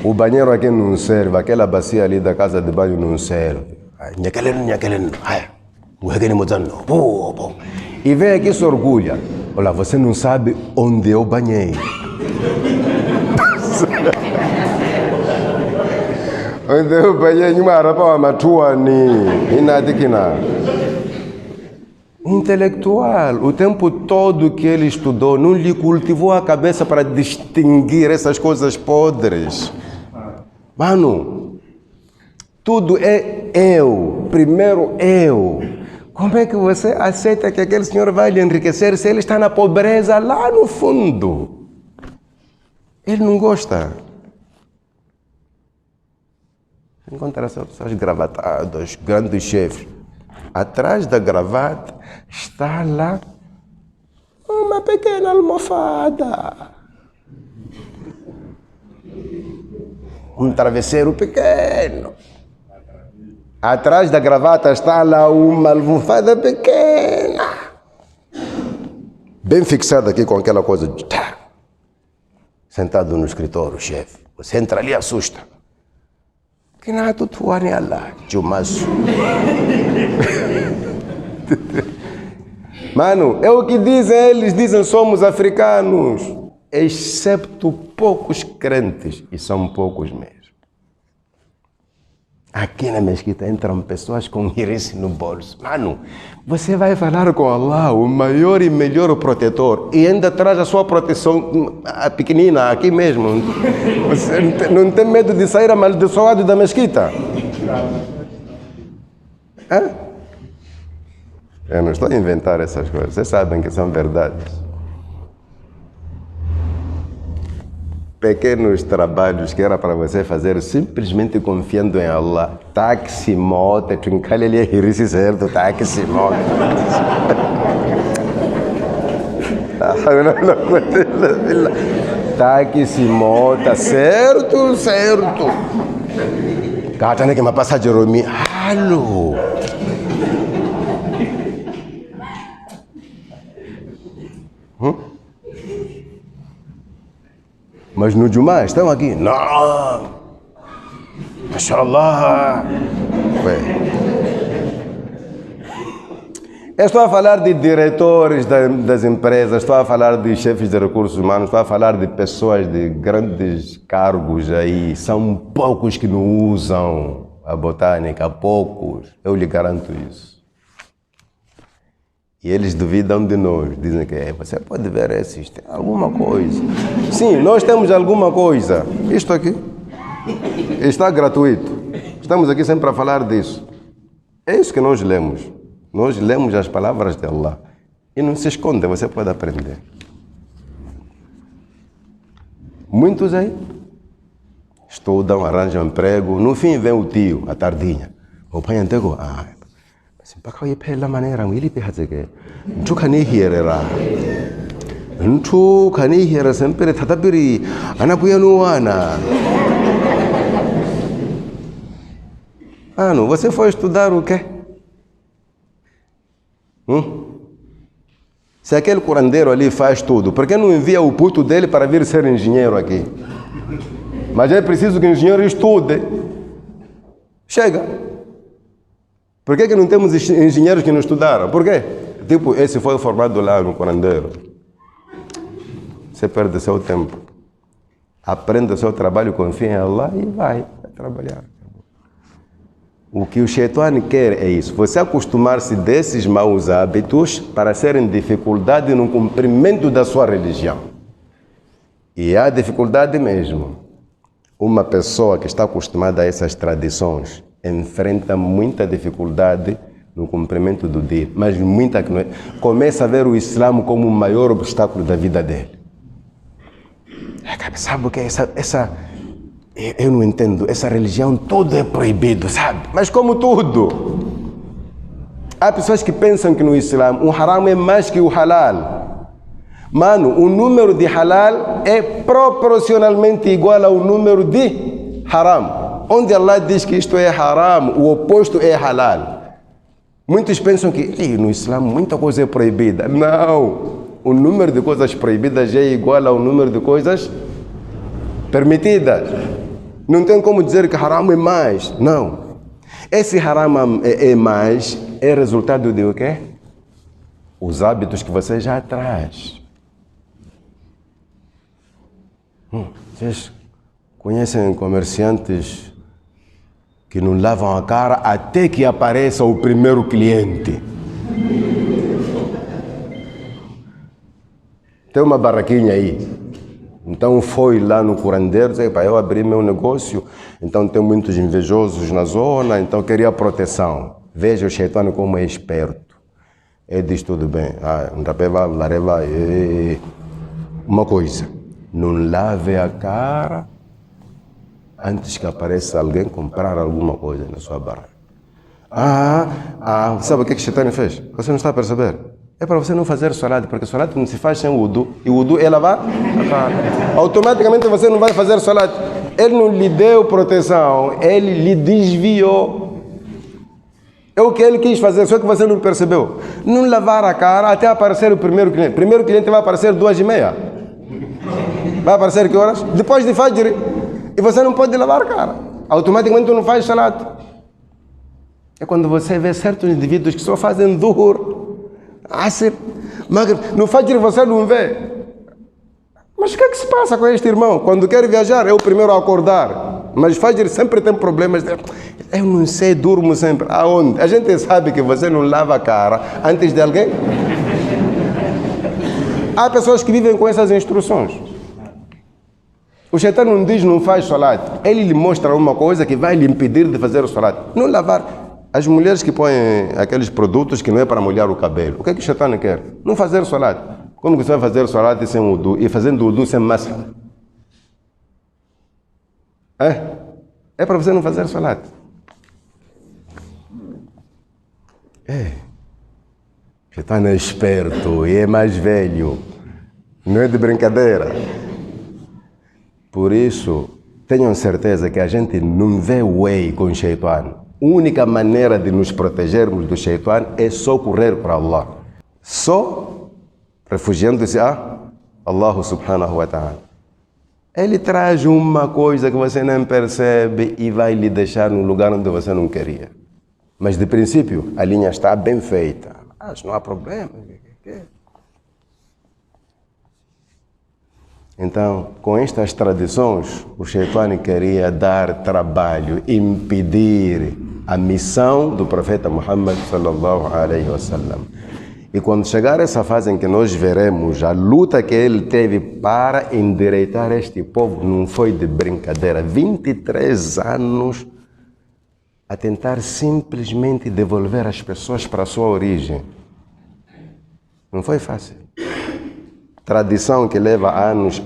O banheiro aqui não serve, aquela bacia ali da casa de banho não serve. E vem aqui e se orgulha. Olha, você não sabe onde eu banhei. Onde eu banhei, uma arapa, uma tua, nem nada que nada. Intelectual, o tempo todo que ele estudou, não lhe cultivou a cabeça para distinguir essas coisas podres. Mano, tudo é eu, primeiro eu. Como é que você aceita que aquele senhor vai lhe enriquecer se ele está na pobreza lá no fundo? Ele não gosta. Encontra essas pessoas gravatadas, grandes chefes. Atrás da gravata está lá uma pequena almofada. Um travesseiro pequeno. Atrás da gravata está lá uma almofada pequena. Bem fixada aqui com aquela coisa de... Sentado no escritório, chefe. Você entra ali e assusta. Que nada tu tuane lá, chumaço. Mano, é o que dizem eles, dizem somos africanos, excepto poucos crentes, e são poucos mesmo. Aqui na mesquita entram pessoas com irice no bolso. Mano, você vai falar com Allah, o maior e melhor protetor, e ainda traz a sua proteção a pequenina aqui mesmo. Você não tem medo de sair amaldiçoado da mesquita? Hã? Eu não estou a inventar essas coisas, vocês sabem que são verdades. Pequenos trabalhos que era para você fazer simplesmente confiando em Allah. Táxi, moto, trincalha ali, rir-se certo, táxi, moto. Táxi, moto, certo, certo. Kata que me passa de Romi. Alô. Mas no Jumá estão aqui. Não! Mashallah! Eu estou a falar de diretores das empresas, estou a falar de chefes de recursos humanos, estou a falar de pessoas de grandes cargos aí. São poucos que não usam a botânica, poucos. Eu lhe garanto isso. E eles duvidam de nós, dizem que você pode ver esses, tem alguma coisa. Sim, nós temos alguma coisa. Isto aqui está gratuito. Estamos aqui sempre a falar disso. É isso que nós lemos. Nós lemos as palavras de Allah. E não se esconde, você pode aprender. Muitos aí estudam, arranjam emprego. No fim vem o tio, a tardinha. O pai antigo, simpaka ye phela manera ngili pe hatseke ntu khani hierera ntu khani hiera sempre thatapiri anapuya wana. Ano, você foi estudar o quê? Se aquele curandeiro ali faz tudo, por que não envia o puto dele para vir ser engenheiro aqui? Mas é preciso que o engenheiro estude. Chega. Por que não temos engenheiros que não estudaram? Por quê? Tipo, esse foi formado lá no curandeiro. Você perde seu tempo. Aprenda o seu trabalho, confia em Allah e vai trabalhar. O que o Shaitan quer é isso. Você acostumar-se desses maus hábitos para serem dificuldade no cumprimento da sua religião. E há dificuldade mesmo. Uma pessoa que está acostumada a essas tradições enfrenta muita dificuldade no cumprimento do dia, mas muita que não é. Começa a ver o Islã como o maior obstáculo da vida dele. Sabe o que é essa? Eu não entendo. Essa religião, tudo é proibido, sabe? Mas como tudo. Há pessoas que pensam que no Islã o haram é mais que o halal. Mano, o número de halal é proporcionalmente igual ao número de haram. Onde Allah diz que isto é haram, o oposto é halal. Muitos pensam que no Islã muita coisa é proibida. Não. O número de coisas proibidas é igual ao número de coisas permitidas. Não tem como dizer que haram é mais. Não. Esse haram é mais, é resultado de o quê? Os hábitos que você já traz. Vocês conhecem comerciantes que não lavam a cara até que apareça o primeiro cliente? Tem uma barraquinha aí. Então foi lá no curandeiro, disse, eu abri meu negócio, então tem muitos invejosos na zona, então queria proteção. Veja o Shaitano como é esperto. Ele diz, tudo bem, uma coisa, não lave a cara antes que apareça alguém comprar alguma coisa na sua barra. Sabe o que o Shaitano fez? Você não está a perceber? É para você não fazer salat, porque salat não se faz sem wudu, e wudu é lavar a cara. Automaticamente você não vai fazer salat. Ele não lhe deu proteção, ele lhe desviou. É o que ele quis fazer, só que você não percebeu. Não lavar a cara até aparecer o primeiro cliente. O primeiro cliente vai aparecer 2h30. Vai aparecer que horas? Depois de Fajr. E você não pode lavar a cara. Automaticamente tu não faz salat. É quando você vê certos indivíduos que só fazem dhuhr. Asr, Maghrib, no Fajr você não vê. Mas o que é que se passa com este irmão? Quando quer viajar é o primeiro a acordar. Mas Fajr sempre tem problemas. Eu não sei, durmo sempre. Aonde? A gente sabe que você não lava a cara antes de alguém. Há pessoas que vivem com essas instruções. O Shaitan não diz não faz salat. Ele lhe mostra uma coisa que vai lhe impedir de fazer o salat. Não lavar. As mulheres que põem aqueles produtos que não é para molhar o cabelo, o que é que o Shaitano quer? Não fazer salat. Como que você vai fazer salat sem wudu e fazendo wudu sem massa? É para você não fazer salat. O Shaitano é esperto e é mais velho. Não é de brincadeira. Por isso, tenham certeza que a gente não vê way com o Shaitano. A única maneira de nos protegermos do Shaitan é só correr para Allah. Só refugiando-se a Allah subhanahu wa ta'ala. Ele traz uma coisa que você não percebe e vai lhe deixar num lugar onde você não queria. Mas de princípio, a linha está bem feita. Mas não há problema. Então, com estas tradições, o Shaitano queria dar trabalho, impedir a missão do profeta Muhammad sallallahu alaihi wasallam. E quando chegar essa fase em que nós veremos a luta que ele teve para endireitar este povo, não foi de brincadeira. 23 anos a tentar simplesmente devolver as pessoas para a sua origem. Não foi fácil. Tradição que leva anos,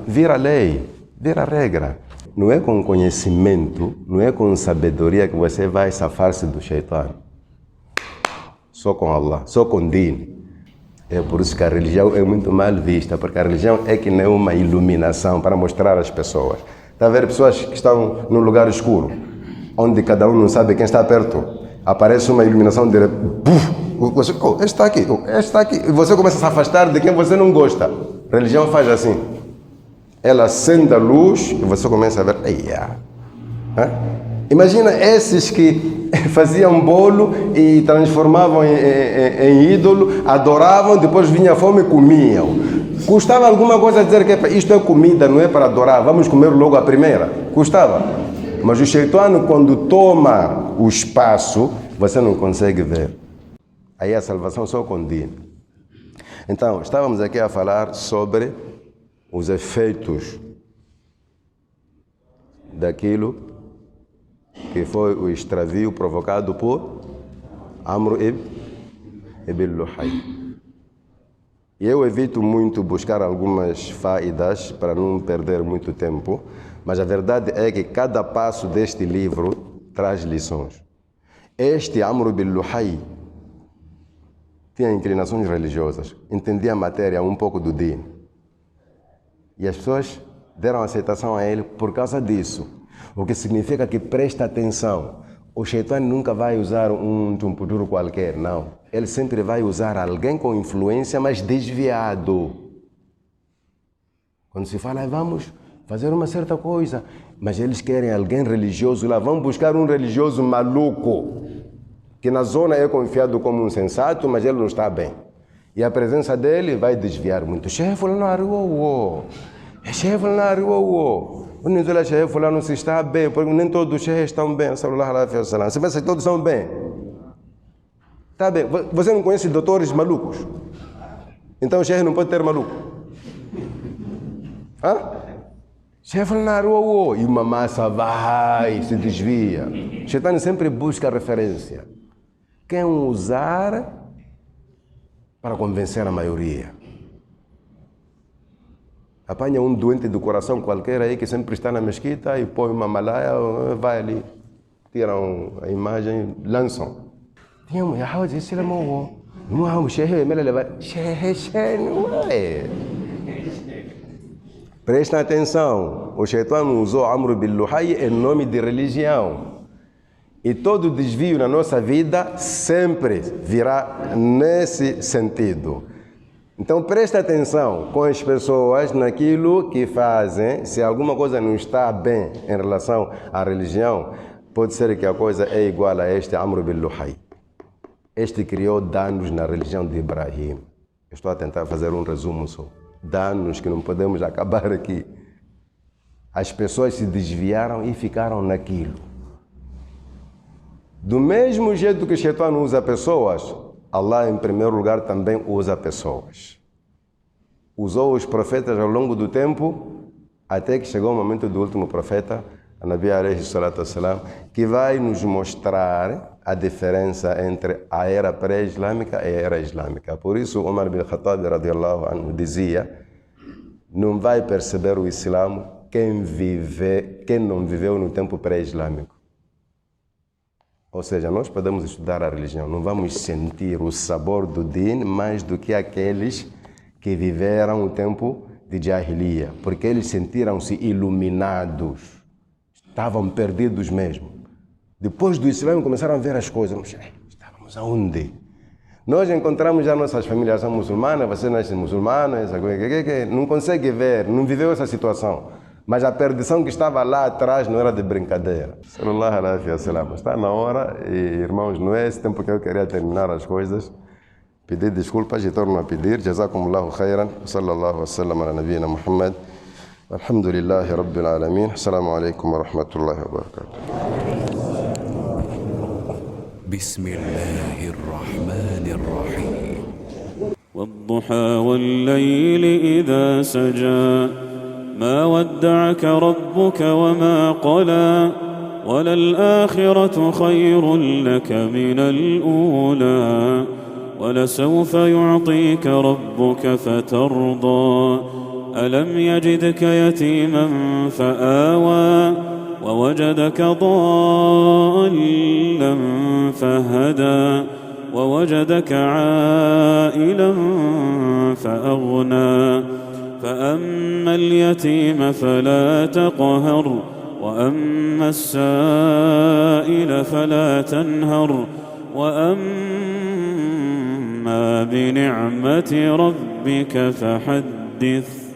vira lei, vira regra. Não é com conhecimento, não é com sabedoria que você vai safar-se do Shaitan. Só com Allah, só com Din. É por isso que a religião é muito mal vista, porque a religião é que nem uma iluminação para mostrar às pessoas. Está a ver pessoas que estão num lugar escuro, onde cada um não sabe quem está perto. Aparece uma iluminação de você, este está aqui, e você começa a se afastar de quem você não gosta. A religião faz assim. Ela acende a luz e você começa a ver. Imagina esses que faziam bolo e transformavam em ídolo, adoravam, depois vinha a fome e comiam. Custava alguma coisa dizer que isto é comida, não é para adorar, vamos comer logo a primeira? Custava. Mas o Shaitano, quando toma o espaço, você não consegue ver. Aí a salvação só com Din. Então, estávamos aqui a falar sobre os efeitos daquilo que foi o extravio provocado por Amr ibn Luhay. E eu evito muito buscar algumas faidas para não perder muito tempo, mas a verdade é que cada passo deste livro traz lições. Este Amr ibn Luhay tinha inclinações religiosas, entendia a matéria um pouco do Din. E as pessoas deram aceitação a ele por causa disso. O que significa que presta atenção. O Shaitan nunca vai usar um tumpuduro qualquer, não. Ele sempre vai usar alguém com influência, mas desviado. Quando se fala, vamos fazer uma certa coisa, Mas eles querem alguém religioso lá. Vão buscar um religioso maluco, que na zona é confiado como um sensato, mas ele não está bem. E a presença dele vai desviar muito. Chefe lá na rua, chefe lá na rua, o Venezuela chefe lá não se está bem, porque nem todos os chefes estão bem. Você pensa que todos estão bem? Está bem. Você não conhece doutores malucos? Então o chefe não pode ter maluco. Hã? Chefe na rua, e uma massa vai, se desvia. O Shaitã sempre busca referência. Quem usar para convencer a maioria. Apanha um doente do coração qualquer aí que sempre está na mesquita e põe uma malaia, vai ali, tiram a imagem, lançam. Presta atenção, o Shaitã usou Amr bin Luhay em nome de religião. E todo desvio na nossa vida sempre virá nesse sentido. Então presta atenção com as pessoas naquilo que fazem. Se alguma coisa não está bem em relação à religião, pode ser que a coisa é igual a este Amr bin Luhay. Este criou danos na religião de Ibrahim. Eu estou a tentar fazer um resumo só. Danos que não podemos acabar aqui. As pessoas se desviaram e ficaram naquilo. Do mesmo jeito que o Shaitã usa pessoas, Allah em primeiro lugar também usa pessoas. Usou os profetas ao longo do tempo, até que chegou o momento do último profeta, a Nabi alayhi salatu wassalam, que vai nos mostrar a diferença entre a era pré-islâmica e a era islâmica. Por isso, Umar bin Khattab radiyallahu anhu dizia: não vai perceber o Islã quem não viveu no tempo pré-islâmico. Ou seja, nós podemos estudar a religião, não vamos sentir o sabor do din mais do que aqueles que viveram o tempo de Jahiliya, porque eles sentiram-se iluminados, estavam perdidos mesmo. Depois do Islã começaram a ver as coisas. Estávamos aonde? Nós encontramos já nossas famílias são muçulmanas, você nasce muçulmana, não consegue ver, não viveu essa situação. Mas a perdição que estava lá atrás não era de brincadeira. Sallallahu alaihi wasallam. Está na hora, e, irmãos, não é esse tempo que eu queria terminar as coisas. Pedir desculpas e torno a pedir. Jazakumullahu khairan. Sallallahu wasallam ala nabiyina Muhammad. Alhamdulillahi rabbil alamin. Assalamu alaikum wa rahmatullahi wa barakatuh. Bismillahir rahmanir rahim. والضحى والليل إذا سجى ما ودعك ربك وما قلى وللآخرة خير لك من الأولى ولسوف يعطيك ربك فترضى ألم يجدك يتيما فآوى ووجدك ضالا فهدى ووجدك عائلا فأغنى فأما اليتيم فلا تقهر وأما السائل فلا تنهر وأما بنعمة ربك فحدث